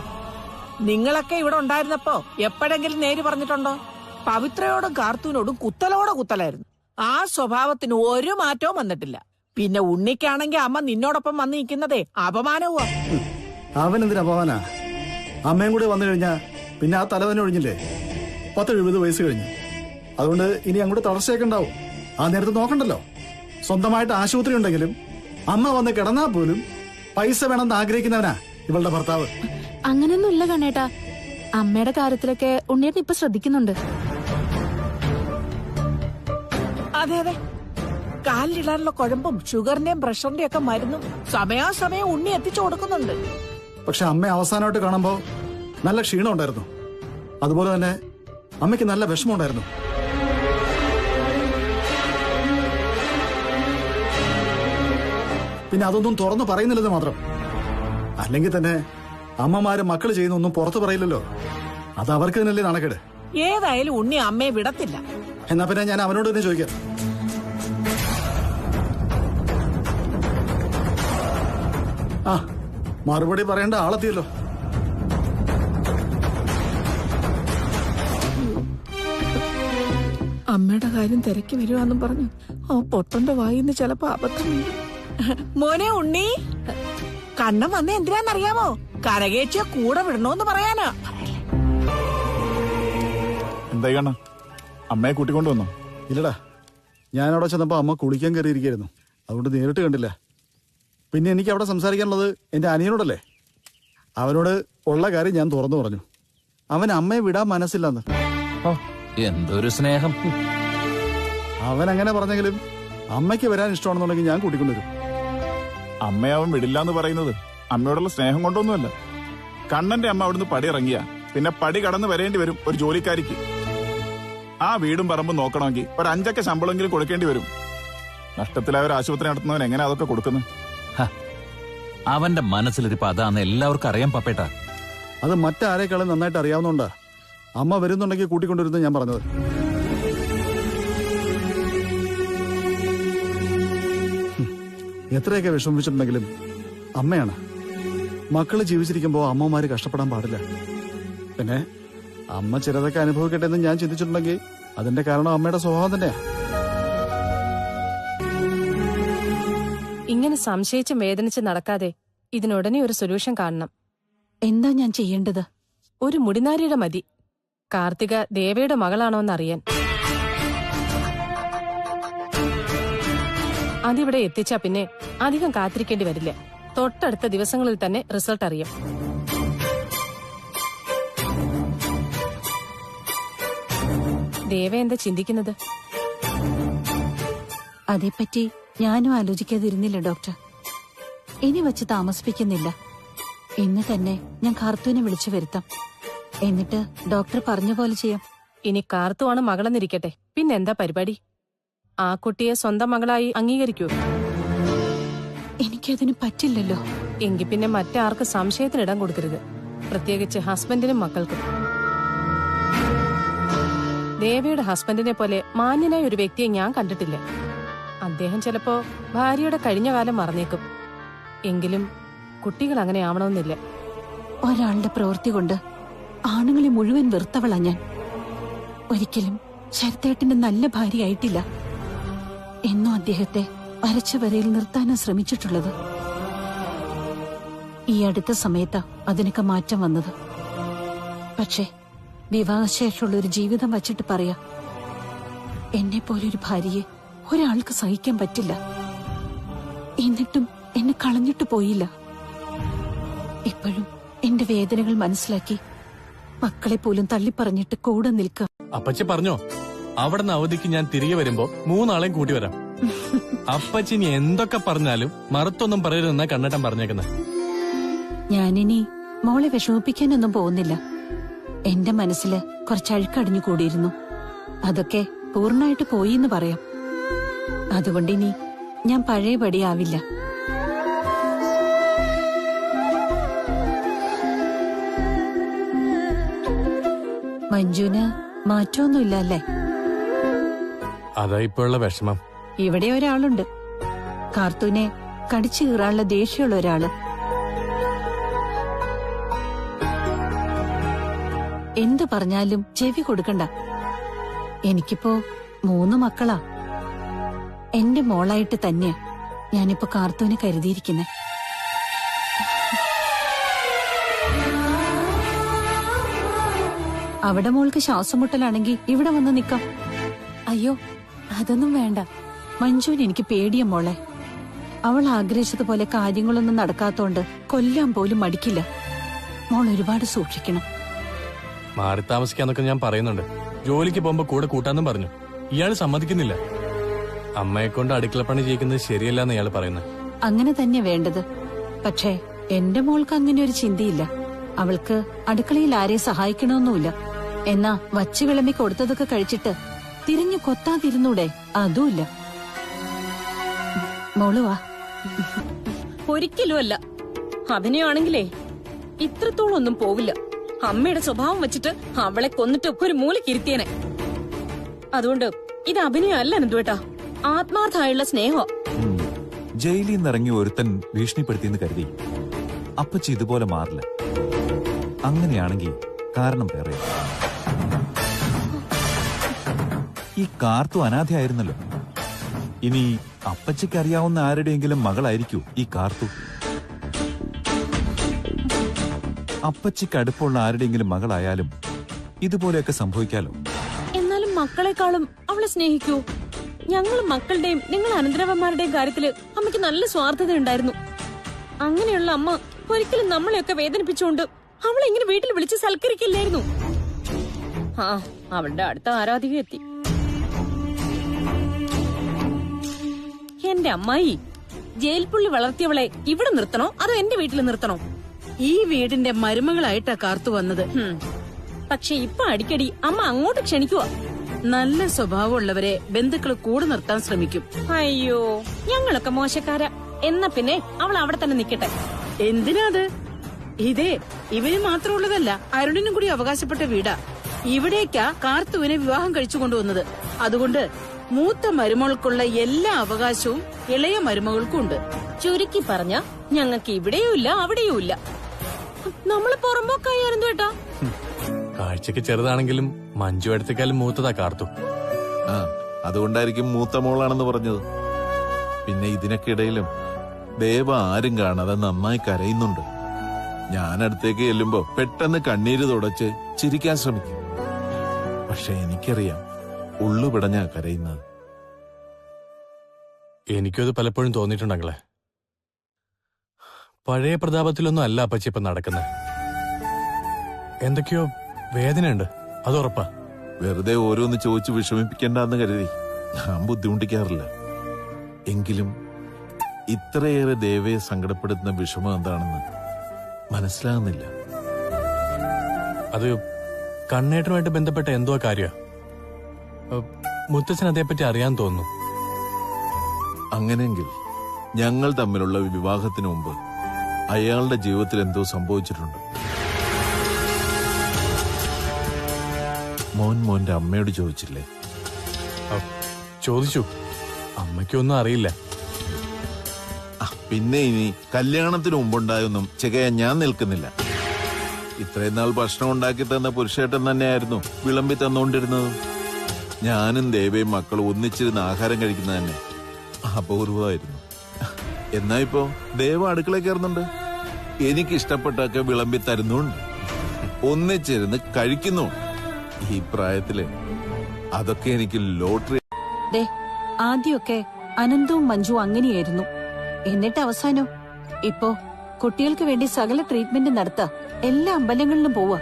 നിങ്ങളൊക്കെ ഇവിടെ ഉണ്ടായിരുന്നപ്പോ എപ്പോഴെങ്കിലും നേര് പറഞ്ഞിട്ടുണ്ടോ? പവിത്രയോടും കാർത്തൂനോടും കുത്തലായിരുന്നു. ആ സ്വഭാവത്തിന് ഒരു മാറ്റവും വന്നിട്ടില്ല. പിന്നെ ഉണ്ണിക്കാണെങ്കിൽ അമ്മ നിന്നോടൊപ്പം വന്ന് നിൽക്കുന്നതേ അപമാനവുമാ. അവനെന്തിനു അപമാനാ? അമ്മയും കൂടെ വന്നു കഴിഞ്ഞാ പിന്നെ ആ തലവനെ ഒഴിഞ്ഞില്ലേ? 10-70 വയസ്സ് കഴിഞ്ഞു. അതുകൊണ്ട് ഇനി അങ്ങോട്ട് തളർച്ചയൊക്കെ ഉണ്ടാവും. ആ നേരത്ത് നോക്കണ്ടല്ലോ. സ്വന്തമായിട്ട് ആശുപത്രി ഉണ്ടെങ്കിലും അമ്മ വന്ന് കിടന്നാൽ പോലും പൈസ വേണമെന്ന് ആഗ്രഹിക്കുന്നവനാ ഇവളുടെ ഭർത്താവ്. അങ്ങനെയൊന്നും ഇല്ല കണ്ണേട്ടാ. അമ്മയുടെ കാര്യത്തിലൊക്കെ ഉണ്ണിയേട്ടൻ ഇപ്പൊ ശ്രദ്ധിക്കുന്നുണ്ട്. അതെ അതെ, കാലിലിടാനുള്ള കുഴമ്പും ഷുഗറിന്റെയും പ്രഷറിന്റെയും ഒക്കെ മരുന്നും സമയാസമയം ഉണ്ണി എത്തിച്ചു കൊടുക്കുന്നുണ്ട്. പക്ഷെ അമ്മ അവസാനമായിട്ട് കാണുമ്പോ നല്ല ക്ഷീണം ഉണ്ടായിരുന്നു. അതുപോലെ തന്നെ അമ്മയ്ക്ക് നല്ല വിഷമം ഉണ്ടായിരുന്നു. പിന്നെ അതൊന്നും തുറന്നു പറയുന്നില്ലെന്ന് മാത്രം. അല്ലെങ്കിൽ തന്നെ അമ്മമാര് മക്കള് ചെയ്യുന്ന ഒന്നും പുറത്തു പറയില്ലല്ലോ. അത് അവർക്ക് തന്നെയല്ലേ നാണക്കേട്. ഏതായാലും ഉണ്ണി അമ്മയെ വിടത്തില്ല. എന്നാ പിന്നെ ഞാൻ അവനോട് തന്നെ ചോദിക്കാം. ആ, മറുപടി പറയേണ്ട ആളെത്തിയല്ലോ. അമ്മയുടെ കാര്യം തിരക്കി വരുവാന്നും പറഞ്ഞു ആ പൊട്ടന്റെ വായിന്ന് ചിലപ്പോ അബദ്ധം വീഴും. മോനെ ഉണ്ണി, കണ്ണം വന്ന എന്തിനാന്നറിയാമോ? കരകേച്ചിയ കൂടെ വിടണോന്ന് പറയാനാ. എന്തായി കണ്ണ, അമ്മയെ കൂട്ടിക്കൊണ്ടുവന്നോ? ഇല്ലടാ, ഞാനവിടെ ചെന്നപ്പോ അമ്മ കുളിക്കാൻ കയറിയിരിക്കായിരുന്നു. അതുകൊണ്ട് നേരിട്ട് കണ്ടില്ല. പിന്നെ എനിക്ക് അവിടെ സംസാരിക്കാനുള്ളത് എന്റെ അനിയനോടല്ലേ. അവനോട് ഉള്ള കാര്യം ഞാൻ തുറന്നു പറഞ്ഞു. അവൻ അമ്മയെ വിടാൻ മനസ്സില്ലെന്ന്. എന്തൊരു സ്നേഹം. അവൻ അങ്ങനെ പറഞ്ഞെങ്കിലും അമ്മയ്ക്ക് വരാൻ ഇഷ്ടമാണെന്നുണ്ടെങ്കിൽ ഞാൻ കൂട്ടിക്കൊണ്ടുവരും. അമ്മയാവൻ വിടില്ല എന്ന് പറയുന്നത് അമ്മയോടുള്ള സ്നേഹം കൊണ്ടൊന്നുമല്ല. കണ്ണന്റെ അമ്മ അവിടുന്ന് പടി ഇറങ്ങിയ പിന്നെ പടി കടന്നു വരേണ്ടി വരും ഒരു ജോലിക്കാരിക്ക്. ആ വീടും പറമ്പും നോക്കണമെങ്കിൽ ഒരു 5 ശമ്പളമെങ്കിലും കൊടുക്കേണ്ടി വരും. നഷ്ടത്തിലായ ഒരു ആശുപത്രി നടത്തുന്നവൻ എങ്ങനെ അതൊക്കെ കൊടുക്കുന്നത്? അവന്റെ മനസ്സിലിരിപ്പ് അതാന്ന് എല്ലാവർക്കും അറിയാം പപ്പേട്ട. അത് മറ്റാരേക്കാളും നന്നായിട്ട് അറിയാവുന്നോണ്ടാ അമ്മ വരുന്നുണ്ടെങ്കിൽ കൂട്ടിക്കൊണ്ടിരുന്നു ഞാൻ പറഞ്ഞത്. എത്രയൊക്കെ വിഷമിച്ചിട്ടുണ്ടെങ്കിലും അമ്മയാണ്. മക്കള് ജീവിച്ചിരിക്കുമ്പോ അമ്മമാര് കഷ്ടപ്പെടാൻ പാടില്ല. പിന്നെ അമ്മ ചിലതൊക്കെ അനുഭവിക്കട്ടെ എന്ന് ഞാൻ ചിന്തിച്ചിട്ടുണ്ടെങ്കിൽ അതിന്റെ കാരണം അമ്മയുടെ സ്വഭാവം തന്നെയാ. ഇങ്ങനെ സംശയിച്ചും വേദനിച്ച് നടക്കാതെ ഇതിനുടനെ ഒരു സൊല്യൂഷൻ കാണണം. എന്താ ഞാൻ ചെയ്യേണ്ടത്? ഒരു മുടിനാരിയുടെ മതി. കാർത്തിക ദേവയുടെ മകളാണോന്നറിയാൻ. അതിവിടെ എത്തിച്ചാ പിന്നെ അധികം കാത്തിരിക്കേണ്ടി വരില്ല. തൊട്ടടുത്ത ദിവസങ്ങളിൽ തന്നെ റിസൾട്ട് അറിയാം. ദേവ എന്താ ചിന്തിക്കുന്നത്? അതേപ്പറ്റി ഞാനും ആലോചിക്കാതിരുന്നില്ല ഡോക്ടർ. ഇനി വച്ച് താമസിപ്പിക്കുന്നില്ല. ഇന്ന് തന്നെ ഞാൻ കാർത്തുവിനെ വിളിച്ചു വരുത്താം. എന്നിട്ട് ഡോക്ടർ പറഞ്ഞ പോലെ ചെയ്യാം. ഇനി കാർത്തുവാണ് മകളെന്നിരിക്കട്ടെ, പിന്നെന്താ പരിപാടി? ആ കുട്ടിയെ സ്വന്തം മകളായി അംഗീകരിക്കൂ. എനിക്കതിന് പറ്റില്ലല്ലോ. എങ്കിൽ പിന്നെ മറ്റാർക്ക് സംശയത്തിനിടം കൊടുക്കരുത്, പ്രത്യേകിച്ച് ഹസ്ബൻഡിനും മക്കൾക്കും. ദേവയുടെ ഹസ്ബൻഡിനെ പോലെ മാന്യനായ ഒരു വ്യക്തിയെ ഞാൻ കണ്ടിട്ടില്ല. അദ്ദേഹം ചിലപ്പോ ഭാര്യയുടെ കഴിഞ്ഞ കാലം മറന്നേക്കും. എങ്കിലും കുട്ടികൾ അങ്ങനെ ആവണമെന്നില്ല. ഒരാളുടെ പ്രവൃത്തി കൊണ്ട് ആണുങ്ങളെ മുഴുവൻ വെറുത്തവളാ ഞാൻ. ഒരിക്കലും ശരത്തേട്ടന്റെ നല്ല ഭാര്യയായിട്ടില്ല. എന്നും അദ്ദേഹത്തെ വരച്ച വരയിൽ നിർത്താനാ ശ്രമിച്ചിട്ടുള്ളത്. ഈ അടുത്ത സമയത്താ അതിനൊക്കെ മാറ്റം വന്നത്. പക്ഷേ വിവാഹശേഷമുള്ള ഒരു ജീവിതം വച്ചിട്ട് പറയാ, എന്നെ പോലൊരു ഭാര്യയെ ഒരാൾക്ക് സഹിക്കാൻ പറ്റില്ല. എന്നിട്ടും എന്നെ കളഞ്ഞിട്ട് പോയില്ല. ഇപ്പോഴും എന്റെ വേദനകൾ മനസ്സിലാക്കി മക്കളെ പോലും തള്ളിപ്പറഞ്ഞിട്ട് കൂടെ നിൽക്കുക. അപ്പച്ചി പറഞ്ഞോ, അവിടുന്ന് അവധിക്ക് ഞാൻ തിരികെ വരുമ്പോ 3 ആളെയും കൂട്ടി വരാം. അപ്പച്ചി ഇനി എന്തൊക്കെ പറഞ്ഞാലും മറുത്തൊന്നും പറയരുതെന്നാ കണ്ണേട്ടൻ പറഞ്ഞേക്കുന്നത്. ഞാനിനി മോളെ വിഷമിപ്പിക്കാനൊന്നും പോകുന്നില്ല. എന്റെ മനസ്സില് കുറച്ച് അഴുക്കടിഞ്ഞു കൂടിയിരുന്നു. അതൊക്കെ പൂർണ്ണമായിട്ട് പോയി എന്ന് പറയാം. അതുകൊണ്ടിനി ഞാൻ പഴയപടിയാവില്ല. മഞ്ജുന് മാറ്റമൊന്നുമില്ല അല്ലേ? അതാ ഇപ്പോഴുള്ള വിഷമം. ഇവിടെ ഒരാളുണ്ട്, കാർത്തൂനെ കടിച്ചു കീറാനുള്ള ദേഷ്യമുള്ള ഒരാള്. എന്തു പറഞ്ഞാലും ചെവി കൊടുക്കണ്ട. എനിക്കിപ്പോ 3 മക്കളാ. എന്റെ മോളായിട്ട് തന്നെയാ ഞാനിപ്പോ കാർത്തൂനെ കരുതിയിരിക്കുന്നെ. അവിടെ മോൾക്ക് ശ്വാസം മുട്ടലാണെങ്കിൽ ഇവിടെ വന്ന് നിക്കാം. അയ്യോ അതൊന്നും വേണ്ട. മഞ്ജുവിന് എനിക്ക് പേടിയ മോളെ. അവൾ ആഗ്രഹിച്ചതുപോലെ കാര്യങ്ങളൊന്നും നടക്കാത്തോണ്ട് കൊല്ലാൻ പോലും മടിക്കില്ല. മോൾ ഒരുപാട് സൂക്ഷിക്കണം. മാറി താമസിക്കാന്നൊക്കെ ഞാൻ പറയുന്നുണ്ട്. ജോലിക്ക് പോകുമ്പോ കൂടെ കൂട്ടാന്നും പറഞ്ഞു. ഇയാള് സമ്മതിക്കുന്നില്ല. അമ്മയെ കൊണ്ട് അടുക്കളപ്പണി ചെയ്യിക്കുന്നത് ശരിയല്ലെന്ന് ഇയാള് പറയുന്നത്. അങ്ങനെ തന്നെ വേണ്ടത്. പക്ഷേ എന്റെ മോൾക്ക് അങ്ങനെ ഒരു ചിന്തയില്ല. അവൾക്ക് അടുക്കളയിൽ ആരെയും സഹായിക്കണമെന്നുമില്ല. എന്നാ വച്ചു വിളമ്പി കൊടുത്തതൊക്കെ കഴിച്ചിട്ട് തിരിഞ്ഞു കൊത്താതിരുന്നൂടെ? അതുമില്ല. മോള് വാ. ഒരിക്കലും അല്ല. അഭിനയാണെങ്കിലേ ഇത്രത്തോളം ഒന്നും പോവില്ല. അമ്മയുടെ സ്വഭാവം വെച്ചിട്ട് അവളെ കൊന്നിട്ട് ഒരു മൂലക്കിരുത്തിയനെ. അതുകൊണ്ട് ഇത് അഭിനയം അല്ല നന്ദുവേട്ടാ, ആത്മാർത്ഥമായുള്ള സ്നേഹം. ജയിലിൽ നിന്നിറങ്ങി ഒരുത്തൻ ഭീഷണിപ്പെടുത്തിയെന്ന് കരുതി അപ്പച്ചി ഇതുപോലെ മാറില്ല. അങ്ങനെയാണെങ്കിൽ കാരണം വേറെ. ഈ കാർത്തു അനാഥയായിരുന്നല്ലോ. ഇനി അപ്പച്ചിക്ക് അറിയാവുന്ന ആരുടെയെങ്കിലും മകളായിരിക്കൂ ഈ കാർത്തു. അപ്പച്ചിക്ക് അടുപ്പുള്ള ആരുടെയെങ്കിലും മകളായാലും ഇതുപോലെയൊക്കെ സംഭവിക്കാലോ. എന്നാലും മക്കളെക്കാളും അവളെ സ്നേഹിക്കൂ. ഞങ്ങൾ മക്കളുടെയും നിങ്ങൾ അനന്തരവന്മാരുടെയും കാര്യത്തില് അമ്മയ്ക്ക് നല്ല സ്വാർത്ഥത ഉണ്ടായിരുന്നു. അങ്ങനെയുള്ള അമ്മ ഒരിക്കലും നമ്മളെയൊക്കെ വേദനിപ്പിച്ചുകൊണ്ട് അവളെ ഇങ്ങനെ വീട്ടിൽ വിളിച്ച് സൽക്കരിക്കില്ലായിരുന്നു. ആ അവളുടെ അടുത്ത ആരാധിക എത്തി. എന്റെ അമ്മായി, ജയിൽ പുള്ളി വളർത്തിയവളെ ഇവിടെ നിർത്തണോ അതോ എന്റെ വീട്ടിൽ നിർത്തണോ? ഈ വീടിന്റെ മരുമകളായിട്ടാ കാർത്തു വന്നത്. പക്ഷെ ഇപ്പൊ അടിക്കടി അമ്മ അങ്ങോട്ട് ക്ഷണിക്കുവാ. നല്ല സ്വഭാവമുള്ളവരെ ബന്ധുക്കൾ കൂടെ നിർത്താൻ ശ്രമിക്കും. അയ്യോ ഞങ്ങളൊക്കെ മോശക്കാരാ. എന്നാ പിന്നെ അവൾ അവിടെ തന്നെ നിക്കട്ടെ. എന്തിനാത്? ഇതേ ഇവന് മാത്രമുള്ളതല്ല, അരുണിനും കൂടി അവകാശപ്പെട്ട വീടാ. ഇവിടേക്കാ കാർത്തുവിനെ വിവാഹം കഴിച്ചു കൊണ്ടുവന്നത്. അതുകൊണ്ട് മൂത്ത മരുമകൾക്കുള്ള എല്ലാ അവകാശവും ഇളയ മരുമകൾക്കും ഉണ്ട്. ചുരുക്കി പറഞ്ഞ ഞങ്ങൾക്ക് ഇവിടെയും ഇല്ല അവിടെയും ഇല്ല. നമ്മള് പുറമ്പോക്കായിരുന്നു കേട്ടാ. കാഴ്ചക്ക് ചെറുതാണെങ്കിലും മഞ്ജു എടുത്തേക്കാളും മൂത്തതാ കാർത്തു. അതുകൊണ്ടായിരിക്കും മൂത്ത മോളാണെന്ന് പറഞ്ഞത്. പിന്നെ ഇതിനൊക്കെ ഇടയിലും ദേവ ആരും കാണാതെ നന്നായി കരയുന്നുണ്ട്. ഞാൻ അടുത്തേക്ക് ചെല്ലുമ്പോ പെട്ടെന്ന് കണ്ണീര് തുടച്ച് ചിരിക്കാൻ ശ്രമിക്കും. പക്ഷെ എനിക്കറിയാം ഉള്ളു പിടഞ്ഞാ കരയുന്നത്. എനിക്കത് പലപ്പോഴും തോന്നിയിട്ടുണ്ടെങ്കിലേ. പഴയ പ്രതാപത്തിലൊന്നും അല്ല അപ്പച്ചി ഇപ്പൊ നടക്കുന്നത്. എന്തൊക്കെയോ വേദനയുണ്ട്, അത് ഉറപ്പാ. വെറുതെ ഓരോന്ന് ചോദിച്ചു വിഷമിപ്പിക്കണ്ടെന്ന് കരുതി ഞാൻ ബുദ്ധിമുട്ടിക്കാറില്ല. എങ്കിലും ഇത്രയേറെ ദേവയെ സങ്കടപ്പെടുത്തുന്ന വിഷമം എന്താണെന്ന് മനസ്സിലാകുന്നില്ല. അത് കണ്ണേട്ടനുമായിട്ട് ബന്ധപ്പെട്ട എന്തോ കാര്യ. മുത്തച്ഛൻ അതേപ്പറ്റി അറിയാൻ തോന്നുന്നു. അങ്ങനെയെങ്കിൽ ഞങ്ങൾ തമ്മിലുള്ള വിവാഹത്തിനു മുമ്പ് അയാളുടെ ജീവിതത്തിൽ എന്തോ സംഭവിച്ചിട്ടുണ്ട്. മോന്റെ അമ്മയോട് ചോദിച്ചില്ലേ? ചോദിച്ചു. അമ്മയ്ക്കൊന്നും അറിയില്ല. പിന്നെ ഇനി കല്യാണത്തിന് മുമ്പുണ്ടായൊന്നും ചെകയാൻ ഞാൻ നിൽക്കുന്നില്ല. ഇത്രയും നാൾ ഭക്ഷണം ഉണ്ടാക്കി തന്ന പുരുഷേട്ടൻ തന്നെയായിരുന്നു വിളമ്പി തന്നുകൊണ്ടിരുന്നത്. ഞാനും ദേവയും മക്കളും ഒന്നിച്ചിരുന്ന് ആഹാരം കഴിക്കുന്നത് തന്നെ അപൂർവമായിരുന്നു. എന്നാ ഇപ്പോ ദേവ അടുക്കള കയറുന്നുണ്ട്, എനിക്കിഷ്ടപ്പെട്ടൊക്കെ വിളമ്പി തരുന്നുണ്ട്, ഒന്നിച്ചിരുന്ന് കഴിക്കുന്നു. ഈ പ്രായത്തില് അതൊക്കെ എനിക്ക് ലോട്ടറി. ആദ്യമൊക്കെ അനന്തവും മഞ്ജുവും അങ്ങനെയായിരുന്നു. എന്നിട്ട് അവസാനം ഇപ്പോ കുട്ടികൾക്ക് വേണ്ടി സകല ട്രീറ്റ്മെന്റ് നടത്താ എല്ലാ അമ്പലങ്ങളിലും പോവാ.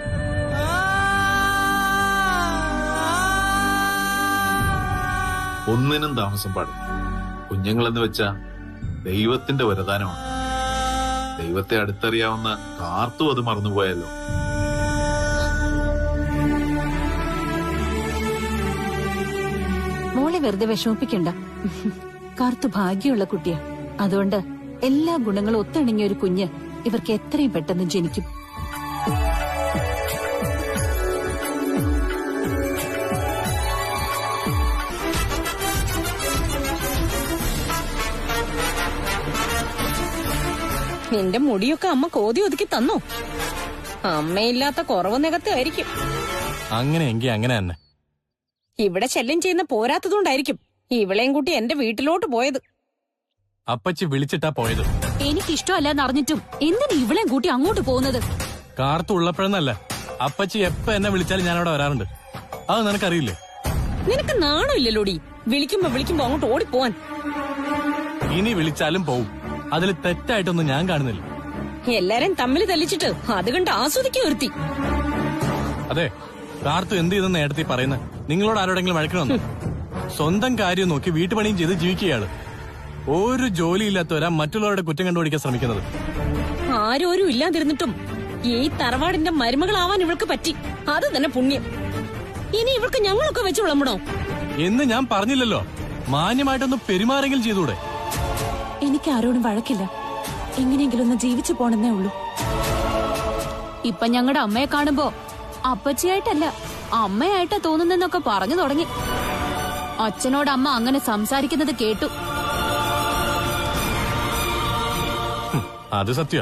ഒന്നിനും താമസം പാടില്ല. കുഞ്ഞുങ്ങളെന്ന് വെച്ചാ ദൈവത്തിന്റെ വരദാനമാണ്. ദൈവത്തെ അടുത്തറിയാവുന്ന കാർത്തും അത് മറന്നുപോയല്ലോ. മോളെ വെറുതെ വിഷമിപ്പിക്കണ്ട. കാർത്തു ഭാഗ്യമുള്ള കുട്ടിയാ. അതുകൊണ്ട് എല്ലാ ഗുണങ്ങളും ഒത്തിണങ്ങിയ ഒരു കുഞ്ഞ് ഇവർക്ക് എത്രയും പെട്ടെന്ന് ജനിക്കും. നിന്റെ മുടിയൊക്കെ അമ്മ കോതി ഒതുക്കി തന്നോ? അമ്മയില്ലാത്ത കുറവ് നികത്തായിരിക്കും. അങ്ങനെയെങ്കിൽ അങ്ങനെ തന്നെ. ഇവിടെ ശല്യം ചെയ്യുന്ന പോരാത്തതുകൊണ്ടായിരിക്കും ഇവളെയും കൂട്ടി എന്റെ വീട്ടിലോട്ട് പോയത്. അപ്പച്ചി വിളിച്ചിട്ടാ പോയത്. എനിക്കിഷ്ടമല്ലെന്ന് അറിഞ്ഞിട്ടും എന്തിനാ ഇവളെയും കൂട്ടി അങ്ങോട്ട് പോകുന്നത്? കാർത്തു ഉള്ളപ്പോഴെന്നല്ല, അപ്പച്ചി എപ്പ എന്നെ വിളിച്ചാലും ഞാൻ അവിടെ വരാറുണ്ട്. അത് നിനക്കറിയില്ലേ? നിനക്ക് നാണമില്ലല്ലോടി വിളിക്കുമ്പോ അങ്ങോട്ട് ഓടിപ്പോവാൻ. ഇനി വിളിച്ചാലും പോവും. അതിൽ തെറ്റായിട്ടൊന്നും ഞാൻ കാണുന്നില്ല. എല്ലാരെയും തമ്മിൽ തല്ലിച്ചിട്ട് അത് കണ്ട് ആസ്വദിക്കുക ഒരുത്തി. അതെ, കാർത്തു എന്ത് ചെയ്തെന്ന് നേരത്തെ പറയുന്നത്? നിങ്ങളോട് ആരോടെങ്കിലും വഴക്കണമെന്ന്? സ്വന്തം കാര്യം നോക്കി വീട്ടുപണിയും ചെയ്ത് ജീവിക്കുകയാണ്. ഒരു ജോലിയില്ലാത്തവരാ മറ്റുള്ളവരുടെ കുറ്റം കണ്ടുപിടിക്കാൻ ശ്രമിക്കുന്നത്. ആരോരും ഇല്ലാതിരുന്നിട്ടും ഈ തറവാടിന്റെ മരുമകളാവാൻ ഇവൾക്ക് പറ്റി. അത് തന്നെ പുണ്യം. ഇനി ഇവൾക്ക് ഞങ്ങളൊക്കെ വെച്ച് വിളമ്പണോ എന്ന് ഞാൻ പറഞ്ഞില്ലല്ലോ. മാന്യമായിട്ടൊന്ന് പെരുമാറെങ്കിലും ചെയ്തൂടെ? എനിക്ക് ആരോടും വഴക്കില്ല. എങ്ങനെയെങ്കിലും ഒന്ന് ജീവിച്ചു പോണെന്നേ ഉള്ളൂ. ഇപ്പൊ ഞങ്ങളുടെ അമ്മയെ കാണുമ്പോ അപ്പച്ചിയായിട്ടല്ല അമ്മയായിട്ടാ തോന്നുന്നെന്നൊക്കെ പറഞ്ഞു തുടങ്ങി. അച്ഛനോട് അമ്മ അങ്ങനെ സംസാരിക്കുന്നത് കേട്ടു. അത് സത്യ.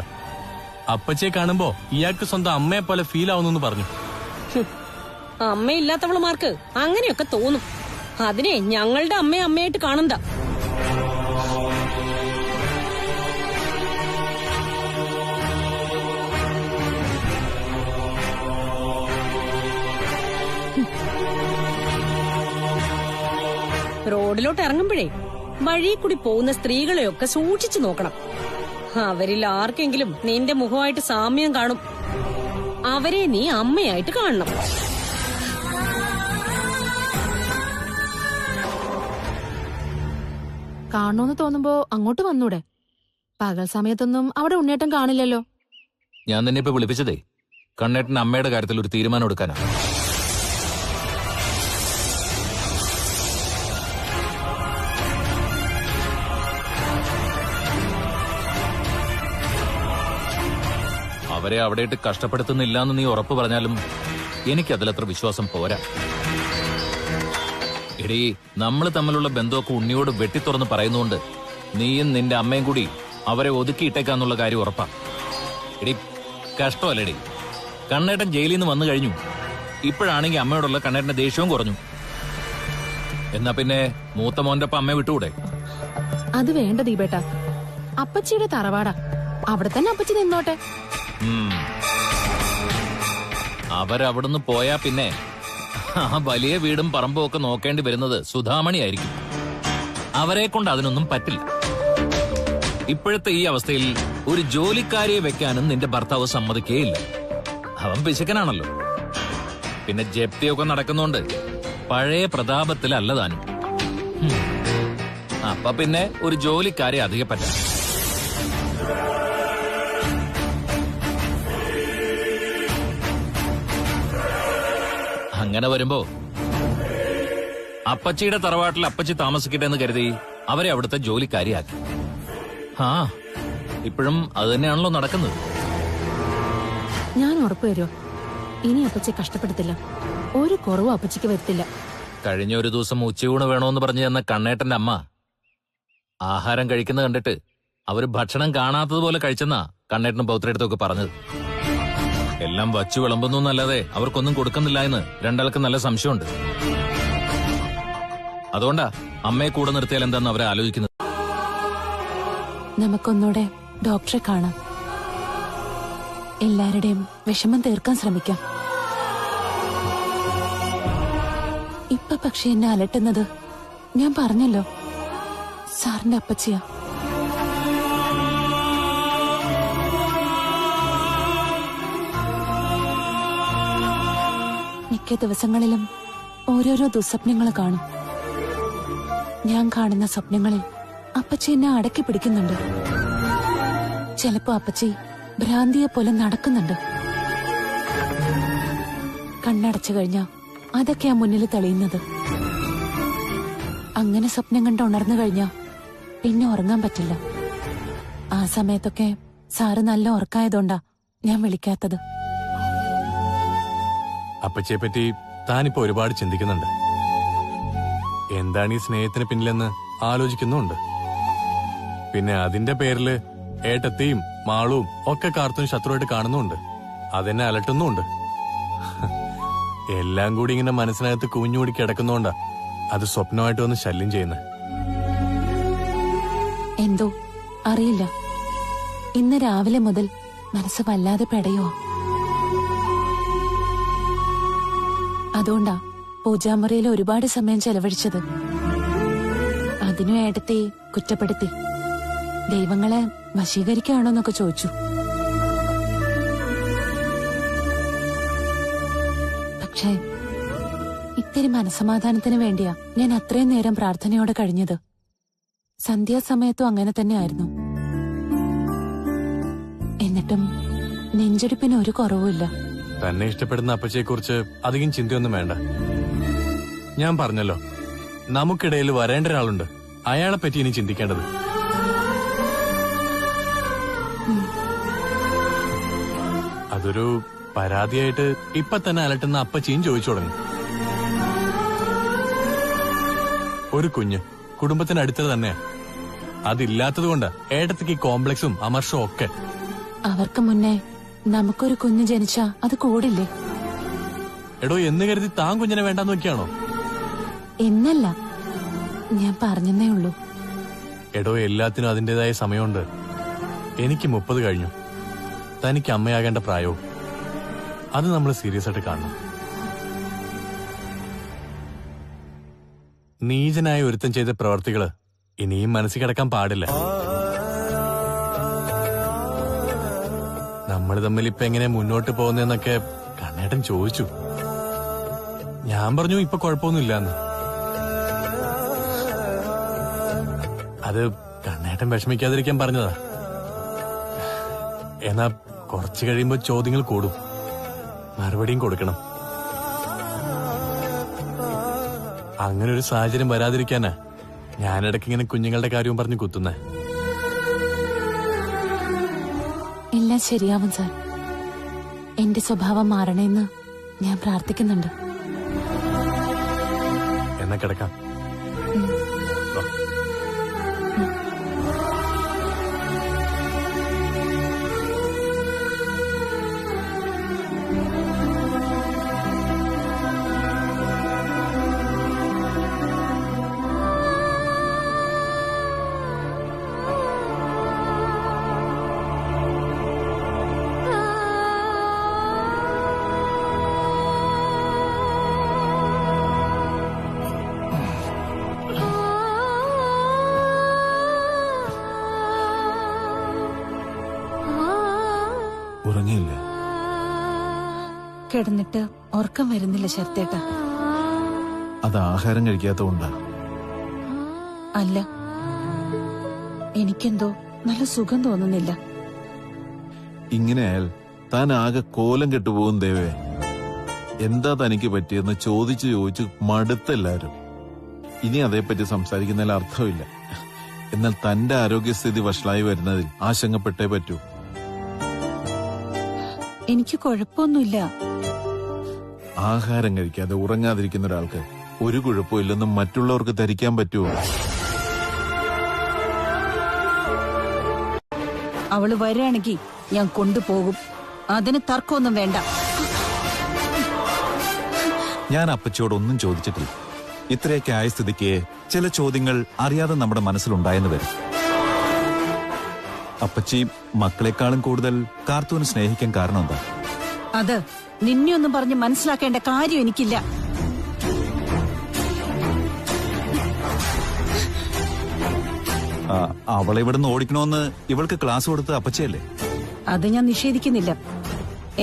അപ്പച്ചിയെ കാണുമ്പോ ഇയാൾക്ക് സ്വന്തം അമ്മയെ പോലെ ഫീൽ ആവുന്നു പറഞ്ഞു. അമ്മയില്ലാത്തവളുമാർക്ക് അങ്ങനെയൊക്കെ തോന്നും. അതിനെ ഞങ്ങളുടെ അമ്മയായിട്ട് കാണണ്ട. റോഡിലോട്ട് ഇറങ്ങുമ്പോഴേ വഴി കൂടി പോകുന്ന സ്ത്രീകളെയൊക്കെ സൂക്ഷിച്ചു നോക്കണം. അവരിൽ ആർക്കെങ്കിലും നിന്റെ മുഖമായിട്ട് സാമ്യം കാണും. അവരെ നീ അമ്മയായിട്ട് കാണണം. കാണുമെന്ന് തോന്നുമ്പോ അങ്ങോട്ട് വന്നൂടെ? പകൽ സമയത്തൊന്നും അവിടെ ഉണ്ണേട്ടൻ കാണില്ലല്ലോ. ഞാൻ നിന്നെ ഇപ്പൊ വിളിപ്പിച്ചതേ കണ്ണേട്ടൻ അമ്മയുടെ കാര്യത്തിൽ ഒരു തീരുമാനം എടുക്കാനാ. അവരെ അവിടെയിട്ട് കഷ്ടപ്പെടുത്തുന്നില്ല എന്ന് നീ ഉറപ്പ് പറഞ്ഞാലും എനിക്കതിലത്ര വിശ്വാസം പോരാ. എടീ, നമ്മൾ തമ്മിലുള്ള ബന്ധമൊക്കെ ഉണ്ണിയോട് വെട്ടിത്തുറന്ന് പറയുന്നുകൊണ്ട് നീയും നിന്റെ അമ്മയും കൂടി അവരെ ഒതുക്കിയിട്ടേക്കാന്നുള്ള കാര്യം ഉറപ്പാ. എടീ, കഷ്ടമല്ലേടി? കണ്ണേട്ടൻ ജയിലിൽ നിന്ന് വന്നു കഴിഞ്ഞു. ഇപ്പോഴാണെങ്കിൽ അമ്മയോടുള്ള കണ്ണേട്ടന്റെ ദേഷ്യവും കുറഞ്ഞു. എന്നാ പിന്നെ മൂത്ത മോന്റെ ഒപ്പം അമ്മയെ വിട്ടുകൂടെ? അത് വേണ്ട ദീപേട്ട. അപ്പച്ചിയുടെ തറവാടാ, അവിടെ തന്നെ അപ്പച്ചി നിന്നോട്ടെ. അവരവിടുന്ന് പോയാ പിന്നെ ആ വലിയ വീടും പറമ്പും ഒക്കെ നോക്കേണ്ടി വരുന്നത് സുധാമണിയായിരിക്കും. അവരെ കൊണ്ട് അതിനൊന്നും പറ്റില്ല. ഇപ്പോഴത്തെ ഈ അവസ്ഥയിൽ ഒരു ജോലിക്കാരിയെ വെക്കാനും നിന്റെ ഭർത്താവ് സമ്മതിക്കേയില്ല. അവൻ പിശുക്കനാണല്ലോ. പിന്നെ ജപ്തിയൊക്കെ നടക്കുന്നോണ്ട് പഴയ പ്രതാപത്തിലല്ല താനും. അപ്പൊ പിന്നെ ഒരു ജോലിക്കാരെ അധികം പറ്റാം. അങ്ങനെ വരുമ്പോ അപ്പച്ചിയുടെ തറവാട്ടിൽ അപ്പച്ചി താമസിക്കട്ടെ എന്ന് കരുതി അവരെ അവിടുത്തെ ജോലിക്കാരിയാക്കി. ഇപ്പോഴും അത് തന്നെയാണല്ലോ നടക്കുന്നത്. ഞാൻ ഉറപ്പ് തരുമോ, ഇനി അപ്പച്ചി കഷ്ടപ്പെടുത്തില്ല. ഒരു കുറവും അപ്പച്ചിക്ക് വരുത്തില്ല. കഴിഞ്ഞ ഒരു ദിവസം ഉച്ചയൂണ് വേണോന്ന് പറഞ്ഞു തന്ന കണ്ണേട്ടന്റെ അമ്മ ആഹാരം കഴിക്കുന്നത് കണ്ടിട്ട് അവര് ഭക്ഷണം കാണാത്തതുപോലെ കഴിച്ചെന്നാ കണ്ണേട്ടനും പൗത്രടുത്തൊക്കെ പറഞ്ഞത്. എല്ലാം വച്ചു വിളമ്പുന്നല്ലാതെ അവർക്കൊന്നും കൊടുക്കുന്നില്ല എന്ന് രണ്ടാൾക്ക് നല്ല സംശയമുണ്ട്. അതുകൊണ്ടാ അമ്മയെ കൂടെ നിർത്തിയാൽ എന്താന്ന് അവരെ ആലോചിക്കുന്നത്. നമുക്കൊന്നൂടെ ഡോക്ടറെ കാണാം. എല്ലാവരുടെയും വിഷമം തീർക്കാൻ ശ്രമിക്കാം. ഇപ്പൊ പക്ഷെ എന്നെ അലട്ടുന്നത് ഞാൻ പറഞ്ഞല്ലോ, സാറിന്റെ അപ്പച്ചിയാ. മിക്ക ദിവസങ്ങളിലും ഓരോരോ ദുസ്വപ്നങ്ങൾ കാണും. ഞാൻ കാണുന്ന സ്വപ്നങ്ങളിൽ അപ്പച്ചി എന്നെ അടക്കി പിടിക്കുന്നുണ്ട്. ചിലപ്പോ അപ്പച്ചി ഭ്രാന്തിയെ പോലെ നടക്കുന്നുണ്ട്. കണ്ണടച്ചു കഴിഞ്ഞാ അതൊക്കെയാ മുന്നിൽ തെളിയുന്നത്. അങ്ങനെ സ്വപ്നം കണ്ട് ഉണർന്നു കഴിഞ്ഞാ പിന്നെ ഉറങ്ങാൻ പറ്റില്ല. ആ സമയത്തൊക്കെ സാറ് നല്ല ഉറക്കായതുകൊണ്ടാ ഞാൻ വിളിക്കാത്തത്. അപ്പച്ചിയെ പറ്റി താനിപ്പോ ഒരുപാട് ചിന്തിക്കുന്നുണ്ട്. എന്താണ് ഈ സ്നേഹത്തിന് പിന്നിലെന്ന് ആലോചിക്കുന്നുണ്ട്. പിന്നെ അതിന്റെ പേരില് ഏട്ടത്തെയും മാളും ഒക്കെ കാർത്തും ശത്രുവായിട്ട് കാണുന്നുണ്ട്. അതെന്നെ അലട്ടുന്നുണ്ട്. എല്ലാം കൂടി ഇങ്ങനെ മനസ്സിനകത്ത് കുഞ്ഞുകൂടി കിടക്കുന്നോണ്ടാ അത് സ്വപ്നമായിട്ട് വന്ന് ശല്യം ചെയ്യുന്നത്. എന്തോ അറിയില്ല, ഇന്ന് രാവിലെ മുതൽ മനസ്സ് വല്ലാതെ പെടയോ. അതുകൊണ്ടാ പൂജാമുറിയിൽ ഒരുപാട് സമയം ചെലവഴിച്ചത്. അതിനു ഏട്ടത്തെ കുറ്റപ്പെടുത്തി. ദൈവങ്ങളെ വശീകരിക്കുകയാണോന്നൊക്കെ ചോദിച്ചു. പക്ഷേ ഇത്തിരി മനസമാധാനത്തിന് വേണ്ടിയാ ഞാൻ അത്രയും നേരം പ്രാർത്ഥനയോടെ കഴിഞ്ഞത്. സന്ധ്യാസമയത്തും അങ്ങനെ തന്നെയായിരുന്നു. എന്നിട്ടും നെഞ്ചെടുപ്പിന് ഒരു കുറവുമില്ല. തന്നെ ഇഷ്ടപ്പെടുന്ന അപ്പച്ചയെ കുറിച്ച് അധികം ചിന്തയൊന്നും വേണ്ട. ഞാൻ പറഞ്ഞല്ലോ, നമുക്കിടയിൽ വരേണ്ട ഒരാളുണ്ട്. അയാളെ പറ്റി ഇനി ചിന്തിക്കേണ്ടത്. അതൊരു പരാതിയായിട്ട് ഇപ്പൊ തന്നെ അലട്ടുന്ന അപ്പച്ചിയും ചോദിച്ചു തുടങ്ങി. ഒരു കുഞ്ഞ് കുടുംബത്തിനടുത്തത് തന്നെയാ. അതില്ലാത്തതുകൊണ്ടാ ഏട്ടത്തിക്ക് കോംപ്ലക്സും അമർഷവും ഒക്കെ. അവർക്ക് മുന്നേ നമുക്കൊരു കുഞ്ഞ് ജനിച്ചാ അത് കൂടില്ലേ? എടോ, എന്ന് കരുതി താൻ കുഞ്ഞിനെ വേണ്ടാന്ന് നോക്കിയാണോ? എന്നല്ല, ഞാൻ പറഞ്ഞെന്നേ ഉള്ളൂ. എടോ, എല്ലാത്തിനും അതിന്റേതായ സമയമുണ്ട്. എനിക്ക് 30 കഴിഞ്ഞു. തനിക്ക് അമ്മയാകേണ്ട പ്രായവും. അത് നമ്മൾ സീരിയസ് ആയിട്ട് കാണണം. നീചനായ ഒരുത്തൻ ചെയ്ത പ്രവർത്തികള് ഇനിയും മനസ്സിൽ കിടക്കാൻ പാടില്ല. നമ്മൾ തമ്മിൽ ഇപ്പൊ എങ്ങനെ മുന്നോട്ട് പോകുന്നതെന്നൊക്കെ കണ്ണേട്ടൻ ചോദിച്ചു. ഞാൻ പറഞ്ഞു ഇപ്പൊ കുഴപ്പമൊന്നുമില്ലാന്ന്. അത് കണ്ണേട്ടൻ വിഷമിക്കാതിരിക്കാൻ പറഞ്ഞതാ. എന്നാ കുറച്ചു കഴിയുമ്പോ ചോദ്യങ്ങൾ കൂടും, മറുപടിയും കൊടുക്കണം. അങ്ങനെ ഒരു സാഹചര്യം വരാതിരിക്കാനാ ഞാനിടയ്ക്ക് ഇങ്ങനെ കുഞ്ഞുങ്ങളുടെ കാര്യവും പറഞ്ഞു കുത്തുന്നേ. എല്ലാം ശരിയാവും സാർ. എന്റെ സ്വഭാവം മാറണേന്ന് ഞാൻ പ്രാർത്ഥിക്കുന്നുണ്ട്. എന്നാ കിടക്കാം. ഉറങ്ങിയില്ല? കിടന്നിട്ട് ഉറക്കം വരുന്നില്ല ശരത്തേട്ട. അത് ആഹാരം കഴിക്കാത്തതുകൊണ്ടാ? അല്ല, എനിക്കെന്തോ നല്ല സുഖം തോന്നുന്നില്ല. ഇങ്ങനെയായാൽ താൻ ആകെ കോലം കെട്ടുപോകും ദേവേ. എന്താ തനിക്ക് പറ്റിയെന്ന് ചോദിച്ചു മടുത്തെല്ലാരും. ഇനി അതേപ്പറ്റി സംസാരിക്കുന്നതിൽ അർത്ഥമില്ല. എന്നാൽ തന്റെ ആരോഗ്യസ്ഥിതി വഷളായി വരുന്നതിൽ ആശങ്കപ്പെട്ടേ പറ്റൂ. എനിക്ക് കുഴപ്പമൊന്നുമില്ല. ആഹാരം കഴിക്കാതെ ഉറങ്ങാതിരിക്കുന്ന ഒരാൾക്ക് ഒരു കുഴപ്പമില്ലെന്നും മറ്റുള്ളവർക്ക് ധരിക്കാൻ പറ്റുമോ? അവള് വരികയാണെങ്കിൽ ഞാൻ കൊണ്ടുപോകും. അതിന് തർക്കമൊന്നും വേണ്ട. ഞാൻ അപ്പച്ചിയോടൊന്നും ചോദിച്ചിട്ടില്ല. ഇത്രയൊക്കെ ആയ സ്ഥിതിക്ക് ചില ചോദ്യങ്ങൾ അറിയാതെ നമ്മുടെ മനസ്സിലുണ്ടായെന്ന് വരും. അപ്പച്ചി മക്കളെക്കാളും കൂടുതൽ കാർത്തൂനെ സ്നേഹിക്കാൻ കാരണം എന്താ? അത് നിന്നെ ഒന്നും പറഞ്ഞ് മനസ്സിലാക്കേണ്ട കാര്യം എനിക്കില്ല. അവളെ ഇവിടുന്ന് ഓടിക്കണമെന്ന് ഇവൾക്ക് ക്ലാസ് കൊടുത്ത അപ്പച്ചിയല്ലേ? അത് ഞാൻ നിഷേധിക്കുന്നില്ല.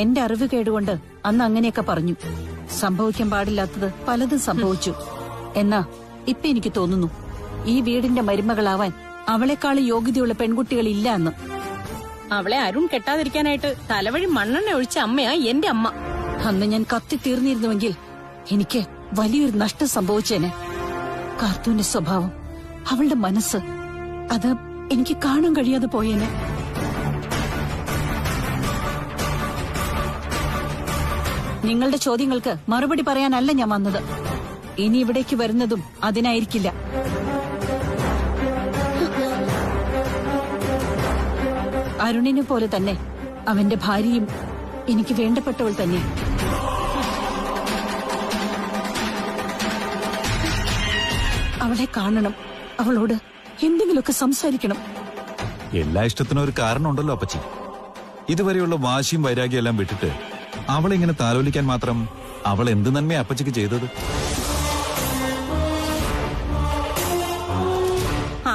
എന്റെ അറിവ് കേടുകൊണ്ട് അന്ന് അങ്ങനെയൊക്കെ പറഞ്ഞു. സംഭവിക്കാൻ പാടില്ലാത്തത് പലതും സംഭവിച്ചു. എന്നാ ഇപ്പൊ എനിക്ക് തോന്നുന്നു ഈ വീടിന്റെ മരുമകളാവാൻ അവളെക്കാളും യോഗ്യതയുള്ള പെൺകുട്ടികളില്ല എന്ന്. അവളെ അരുൺ കെട്ടാതിരിക്കാനായിട്ട് തലവഴി മണ്ണെണ്ണ ഒഴിച്ച അമ്മയാ എന്റെ അമ്മ. അന്ന് ഞാൻ കത്തി തീർന്നിരുന്നുവെങ്കിൽ എനിക്ക് വലിയൊരു നഷ്ടം സംഭവിച്ചേനെ. കാർത്തൂന്റെ സ്വഭാവം, അവളുടെ മനസ്സ്, അത് എനിക്ക് കാണാൻ കഴിയാതെ പോയേനെ. നിങ്ങളുടെ ചോദ്യങ്ങൾക്ക് മറുപടി പറയാനല്ല ഞാൻ വന്നത്. ഇനി ഇവിടേക്ക് വരുന്നതും അതിനായിരിക്കില്ല. അരുണിനെ പോലെ തന്നെ അവന്റെ ഭാര്യയും എനിക്ക് വേണ്ടപ്പെട്ടവൾ തന്നെ. അവളെ കാണണം, അവളോട് എന്തെങ്കിലുമൊക്കെ സംസാരിക്കണം. എല്ലാ ഇഷ്ടത്തിനും ഒരു കാരണമുണ്ടല്ലോ അപ്പച്ചി. ഇതുവരെയുള്ള വാശിയും വൈരാഗ്യം എല്ലാം വിട്ടിട്ട് അവളെ ഇങ്ങനെ താലോലിക്കാൻ മാത്രം അവൾ എന്ത് നന്മയാ അപ്പച്ചിക്ക് ചെയ്തത്?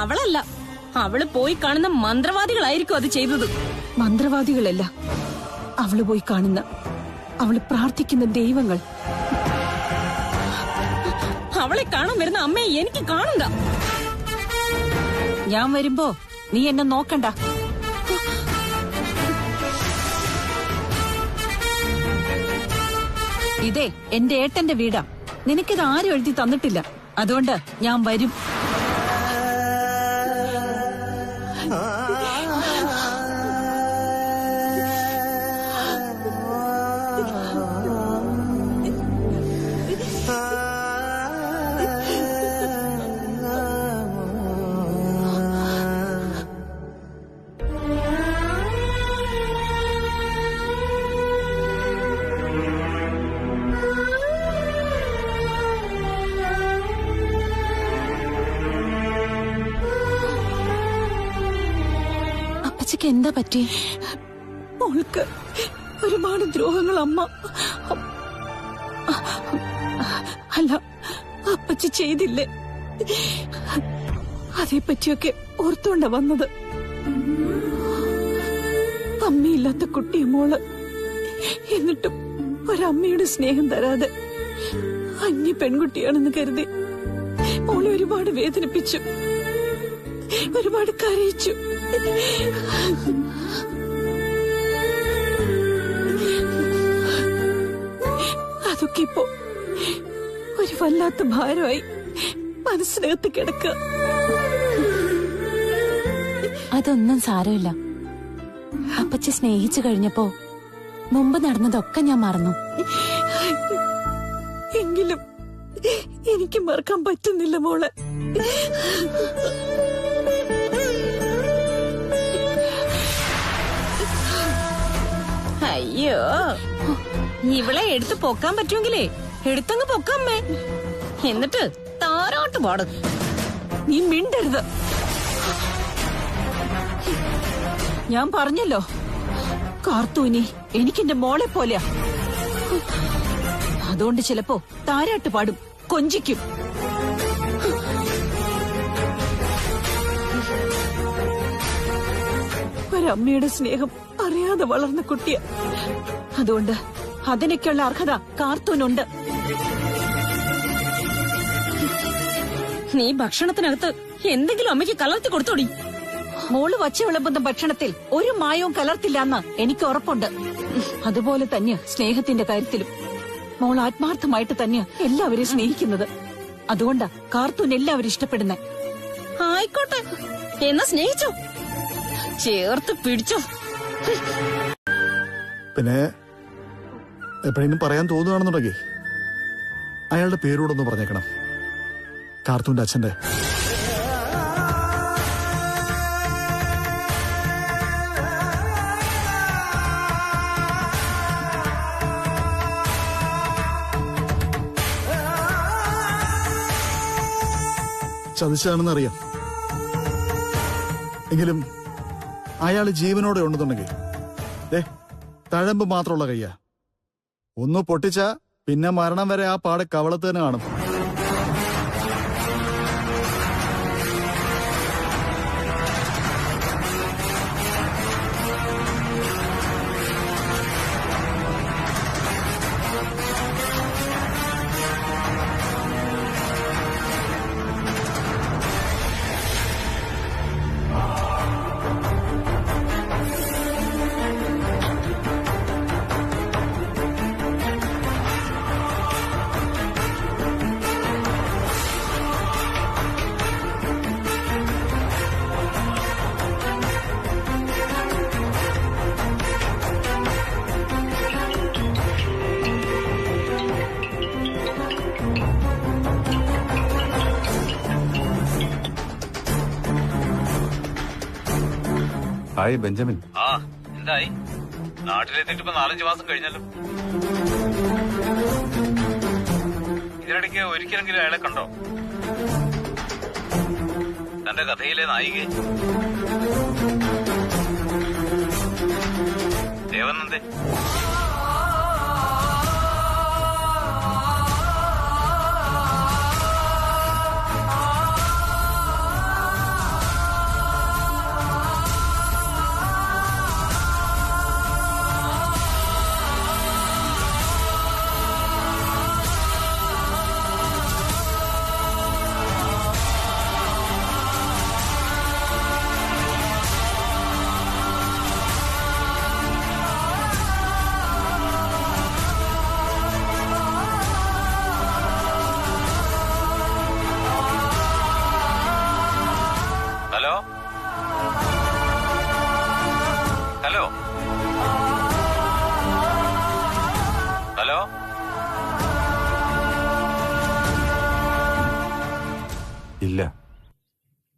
അവളല്ല, അവള് പോയി കാണുന്ന മന്ത്രവാദികളായിരിക്കും അത് ചെയ്തത്. മന്ത്രവാദികളല്ല, അവള് പോയി കാണുന്ന, അവള് പ്രാർത്ഥിക്കുന്ന ദൈവങ്ങൾ. അവളെ കാണാൻ വരുന്ന അമ്മയെ എനിക്ക് കാണണ്ട. ഞാൻ വരുമ്പോ നീ എന്നെ നോക്കണ്ട. ഇതേ എന്റെ ഏട്ടന്റെ വീടാ. നിനക്കിത് ആരും എഴുതി തന്നിട്ടില്ല. അതുകൊണ്ട് ഞാൻ വരും. എന്താ പറ്റി? മോൾക്ക് ഒരുപാട് ദ്രോഹങ്ങൾ അമ്മ അല്ല അപ്പച്ചി ചെയ്തില്ലേ? അതേപ്പറ്റിയൊക്കെ ഓർത്തുകൊണ്ട വന്നത്. അമ്മയില്ലാത്ത കുട്ടിയെ മോള്, എന്നിട്ടും ഒരമ്മയുടെ സ്നേഹം തരാതെ അന്യ പെൺകുട്ടിയാണെന്ന് കരുതി മോളെ ഒരുപാട് വേദനിപ്പിച്ചു, ഒരുപാട് കരയിച്ചു. അതൊക്കെ ഇപ്പോ ഒരു വല്ലാത്ത ഭാരമായി മനസ്സിനകത്ത് കിടക്കുക. അതൊന്നും സാരമില്ല. അപ്പച്ചി സ്നേഹിച്ചു കഴിഞ്ഞപ്പോ മുമ്പ് നടന്നതൊക്കെ ഞാൻ മറന്നു. എങ്കിലും എനിക്ക് മറക്കാൻ പറ്റുന്നില്ല മോളെ. അയ്യോ, ഇവളെ എടുത്ത് പൊക്കാൻ പറ്റുമെങ്കിലേ എടുത്തങ്ങ് പൊക്കമ്മേ. എന്നിട്ട് താരോട്ട് പാടും. നീ മിണ്ടരുത്. ഞാൻ പറഞ്ഞല്ലോ, കാർത്തൂനി എനിക്കെന്റെ മോളെ പോലെയാ. അതുകൊണ്ട് ചിലപ്പോ താരാട്ട് പാടും, കൊഞ്ചിക്കും. ഒരമ്മയുടെ സ്നേഹം അറിയാതെ വളർന്ന കുട്ടിയ. അതുകൊണ്ട് അതിനൊക്കെയുള്ള അർഹത കാർത്തൂനുണ്ട്. നീ ഭക്ഷണത്തിനകത്ത് എന്തെങ്കിലും അമ്മയ്ക്ക് കലർത്തി കൊടുത്തോടി. മോള് വച്ച് വിളമ്പുന്ന ഭക്ഷണത്തിൽ ഒരു മായവും കലർത്തില്ലെന്ന് എനിക്ക് ഉറപ്പുണ്ട്. അതുപോലെ തന്നെ സ്നേഹത്തിന്റെ കാര്യത്തിലും മോൾ ആത്മാർത്ഥമായിട്ട് തന്നെയാ എല്ലാവരെയും സ്നേഹിക്കുന്നത്. അതുകൊണ്ടാ കാർത്തൂൻ എല്ലാവരും ഇഷ്ടപ്പെടുന്നേ. ആയിക്കോട്ടെ, എന്നാ സ്നേഹിച്ചോ, ചേർത്ത് പിടിച്ചോ. പിന്നെ എപ്പോഴെങ്കിലും പറയാൻ തോന്നുകയാണെന്നുണ്ടെങ്കിൽ അയാളുടെ പേരോടൊന്ന് പറഞ്ഞേക്കണം, കാർത്തൂന്റെ അച്ഛന്റെ. ചതിച്ചാണെന്നറിയാം, എങ്കിലും അയാൾ ജീവനോടെ ഉണ്ടെന്നുണ്ടെങ്കിൽ തഴമ്പ് മാത്രമുള്ള കയ്യാ. ഒന്ന് പൊട്ടിച്ച പിന്നെ മരണം വരെ ആ പാടെ കവളത്ത് തന്നെ കാണും. Hi Benjamin. എന്തായി? നാട്ടിലെത്തിയിട്ട് ഇപ്പൊ 4-5 മാസം കഴിഞ്ഞല്ലോ. ഇതിനിടയ്ക്ക് ഒരിക്കലെങ്കിലും അയാളെ കണ്ടോ? തന്റെ കഥയിലെ നായികയെ ദേവനന്ദേ.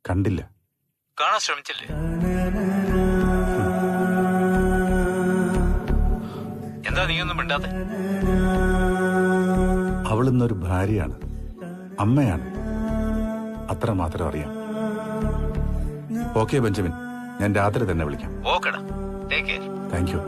കണ്ടില്ല. കാണാൻ ശ്രമിച്ചില്ലേ? എന്താ നീയൊന്നും മിണ്ടാതെ? അവളിന്നൊരു ഭാര്യയാണ്, അമ്മയാണ്, അത്ര മാത്രം അറിയാം. ഓക്കെ ബെഞ്ചമിൻ, ഞാൻ രാത്രി തന്നെ വിളിക്കാം. ഓക്കെടാ, ടേക്ക് കെയർ. Thank you.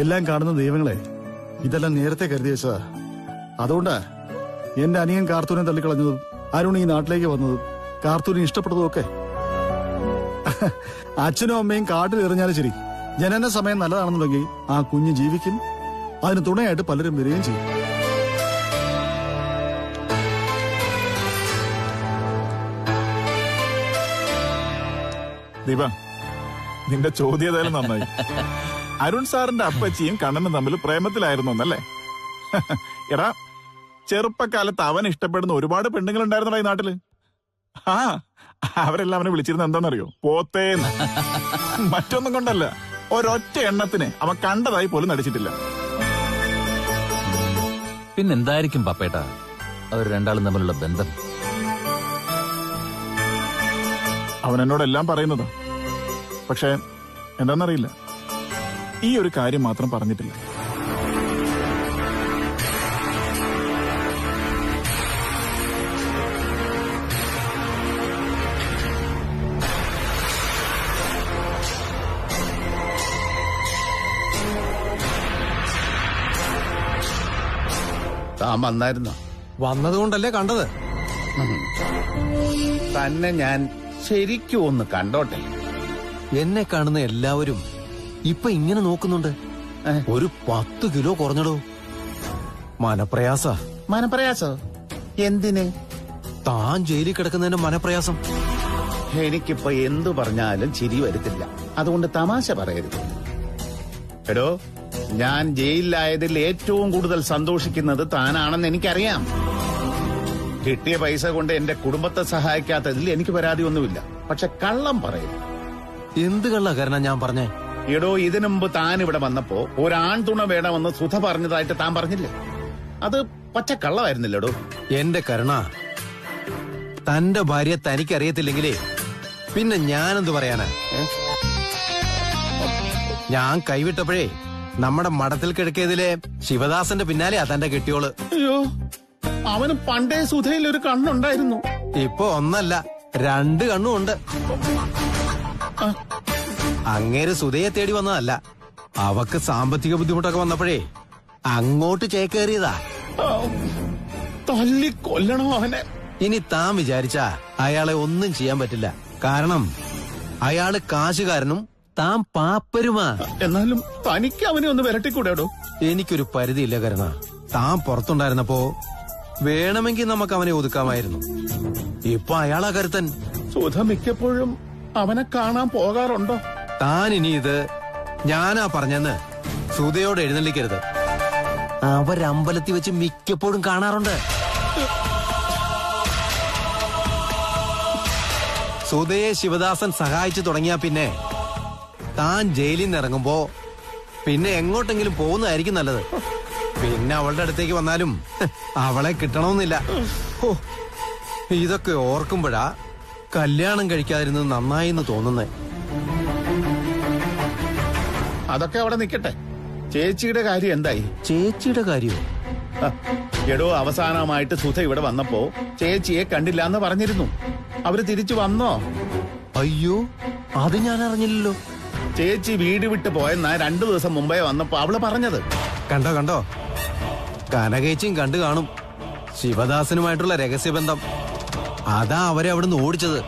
എല്ലാം കാണുന്ന ദൈവങ്ങളെ, ഇതെല്ലാം നേരത്തെ കരുതി വെച്ചതാ. അതുകൊണ്ടാ എന്റെ അനിയൻ കാർത്തൂനെ തള്ളിക്കളഞ്ഞതും അരുൺ ഈ നാട്ടിലേക്ക് വന്നതും കാർത്തൂരിന് ഇഷ്ടപ്പെട്ടതും ഒക്കെ. അച്ഛനും അമ്മയും കാട്ടിൽ എറിഞ്ഞാലും ശരി, ജനന സമയം നല്ലതാണെന്നുണ്ടെങ്കിൽ ആ കുഞ്ഞ് ജീവിക്കും. അതിന് തുണയായിട്ട് പലരും വരികയും ചെയ്യും. ദീപ, നിന്റെ ചോദ്യം ഏതായാലും നന്നായി. അരുൺ സാറിന്റെ അപ്പച്ചിയും കണ്ണനും തമ്മിൽ പ്രേമത്തിലായിരുന്നു എന്നല്ലേ? എടാ, ചെറുപ്പക്കാലത്ത് അവൻ ഇഷ്ടപ്പെടുന്ന ഒരുപാട് പെണ്ണുങ്ങളുണ്ടായിരുന്നടാ ഈ നാട്ടില്. ആ, അവരെല്ലാം അവനെ വിളിച്ചിരുന്ന എന്താണെന്നറിയോ? പോത്തേന്ന്. മറ്റൊന്നും കൊണ്ടല്ല, ഒരൊറ്റ എണ്ണത്തിന് അവൻ കണ്ടതായി പോലും നടിച്ചിട്ടില്ല. പിന്നെന്തായിരിക്കും പപ്പേട്ട അവർ രണ്ടാളും തമ്മിലുള്ള ബന്ധം? അവൻ എന്നോടെല്ലാം പറയുന്നതാ. പക്ഷെ എന്താണെന്നറിയില്ല, ഈ ഒരു കാര്യം മാത്രം പറഞ്ഞിട്ടില്ല. താൻ വന്നായിരുന്നോ? വന്നതുകൊണ്ടല്ലേ കണ്ടത്. തന്നെ ഞാൻ ശരിക്കും ഒന്ന് കണ്ടോട്ടെ. എന്നെ കാണുന്ന എല്ലാവരും ഇപ്പൊ ഇങ്ങനെ നോക്കുന്നുണ്ട്. ഒരു 10 കിലോ കുറഞ്ഞടോ. മനപ്രയാസ. മനപ്രയാസോ? എന്തിന്? താൻ ജയിലിൽ കിടക്കുന്നതിന്റെ മനപ്രയാസം. എനിക്കിപ്പോ എന്തു പറഞ്ഞാലും ചിരി വരത്തില്ല, അതുകൊണ്ട് തമാശ പറയരുത്. എടോ, ഞാൻ ജയിലിലായതിൽ ഏറ്റവും കൂടുതൽ സന്തോഷിക്കുന്നത് താനാണെന്ന് എനിക്കറിയാം. കിട്ടിയ പൈസ കൊണ്ട് എന്റെ കുടുംബത്തെ സഹായിക്കാത്തതിൽ എനിക്ക് പരാതിയൊന്നുമില്ല. പക്ഷെ കള്ളം പറയരുത്. എന്ത് കള്ളക്കാരനാ ഞാൻ പറഞ്ഞേ? എടോ, ഇതിനു മുമ്പ് താൻ ഇവിടെ വന്നപ്പോ ഒരാൺതുണ വേണമെന്ന് സുധ പറഞ്ഞതായിട്ട് താൻ പറഞ്ഞില്ലേ? അത് പച്ച കള്ളമായിരുന്നില്ലടോ. എന്റെ കരുണ, തന്റെ ഭാര്യ തനിക്കറിയത്തില്ലെങ്കിലേ പിന്നെ ഞാനെന്തു പറയാനാ? ഞാൻ കൈവിട്ടപ്പോഴേ നമ്മുടെ മഠത്തിൽ കിടക്കിയതിലെ ശിവദാസന്റെ പിന്നാലെയാ തന്റെ കെട്ടിയോള്. അയ്യോ, അവന് പണ്ടേ സുധയിൽ ഒരു കണ്ണുണ്ടായിരുന്നു. ഇപ്പൊ ഒന്നല്ല 2 കണ്ണും ഉണ്ട്. അങ്ങേര് സുധയെ തേടി വന്നതല്ല, അവക്ക് സാമ്പത്തിക ബുദ്ധിമുട്ടൊക്കെ വന്നപ്പോഴേ അങ്ങോട്ട് ചേക്കേറിയതാ. തല്ലിക്കൊല്ലണോ അവനെ? ഇനി താൻ വിചാരിച്ചാ അയാളെ ഒന്നും ചെയ്യാൻ പറ്റില്ല. കാരണം അയാള് കാശുകാരനും താൻ പാപ്പരുമാ. എന്നാലും തനിക്ക് അവനെ ഒന്ന് വിരട്ടിക്കൂടാടോ? എനിക്കൊരു പരിധിയില്ല കരുണ. താൻ പുറത്തുണ്ടായിരുന്നപ്പോ വേണമെങ്കിൽ നമുക്ക് അവനെ ഒതുക്കാമായിരുന്നു. ഇപ്പൊ അയാളാ കരുത്തൻ. സുധ മിക്കപ്പോഴും അവനെ കാണാൻ പോകാറുണ്ടോ? താൻ ഇനി ഇത് ഞാനാ പറഞ്ഞെന്ന് സുധയോട് എഴുന്നള്ളിക്കരുത്. അവരമ്പലത്തിൽ വെച്ച് മിക്കപ്പോഴും കാണാറുണ്ട്. സുധയെ ശിവദാസൻ സഹായിച്ചു തുടങ്ങിയാ പിന്നെ താൻ ജയിലിൽ നിന്ന് ഇറങ്ങുമ്പോ പിന്നെ എങ്ങോട്ടെങ്കിലും പോകുന്നതായിരിക്കും നല്ലത്. പിന്നെ അവളുടെ അടുത്തേക്ക് വന്നാലും അവളെ കിട്ടണമെന്നില്ല. ഓ, ഇതൊക്കെ ഓർക്കുമ്പോഴാ കല്യാണം കഴിക്കാതിരുന്നത് നന്നായി എന്ന് തോന്നുന്നേ. അതൊക്കെ അവിടെ നിൽക്കട്ടെ. ചേച്ചിയുടെ കാര്യം എന്തായി? ചേച്ചിയുടെ കാര്യമോ? എടോ, അവസാനമായിട്ട് സുധ ഇവിടെ വന്നപ്പോ ചേച്ചിയെ കണ്ടില്ല എന്ന് പറഞ്ഞിരുന്നു. അവര് തിരിച്ചു വന്നോ? അയ്യോ, അത് ഞാൻ അറിഞ്ഞില്ലല്ലോ. ചേച്ചി വീട് വിട്ട് പോയെന്നാ 2 ദിവസം മുമ്പേ വന്നപ്പോ അവള് പറഞ്ഞത്. കണ്ടോ കണ്ടോ, കനകേച്ചിയും കണ്ടു കാണും ശിവദാസനുമായിട്ടുള്ള രഹസ്യബന്ധം. അതാ അവരെ അവിടുന്ന് ഓടിച്ചത്.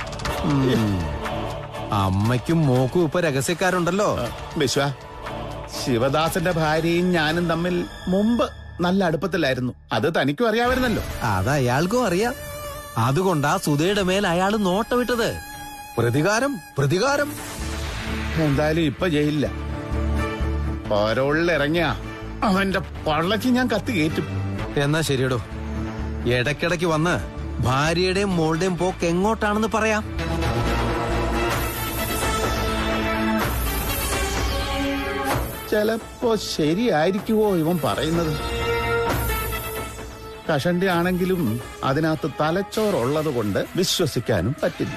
അമ്മയ്ക്കും മോക്കും ഇപ്പൊ രഹസ്യക്കാരുണ്ടല്ലോ. വിശ്വ, ശിവദാസന്റെ ഭാര്യയും ഞാനും തമ്മിൽ മുമ്പ് നല്ല അടുപ്പത്തിലായിരുന്നു. അത് തനിക്കും അറിയാമായിരുന്നല്ലോ. അത് അയാൾക്കും അറിയാം. അതുകൊണ്ടാ സുധയുടെ മേൽ അയാൾ നോട്ടമിട്ടത്. പ്രതികാരം പ്രതികാരം. എന്തായാലും ഇപ്പൊ ജയിലില്ല. പരോളിലിറങ്ങിയ അവന്റെ പള്ളക്ക് ഞാൻ കത്തി കയറ്റും. എന്നാ ശരിയടോ, ഇടയ്ക്കിടയ്ക്ക് വന്ന് ഭാര്യയുടെയും മോളുടെയും പോക്ക് എങ്ങോട്ടാണെന്ന് പറയാം. ചിലപ്പോ ശരിയായിരിക്കുവോ ഇവൻ പറയുന്നത്? കഷണ്ടി ആണെങ്കിലും അതിനകത്ത് തലച്ചോറുള്ളത് കൊണ്ട് വിശ്വസിക്കാനും പറ്റില്ല.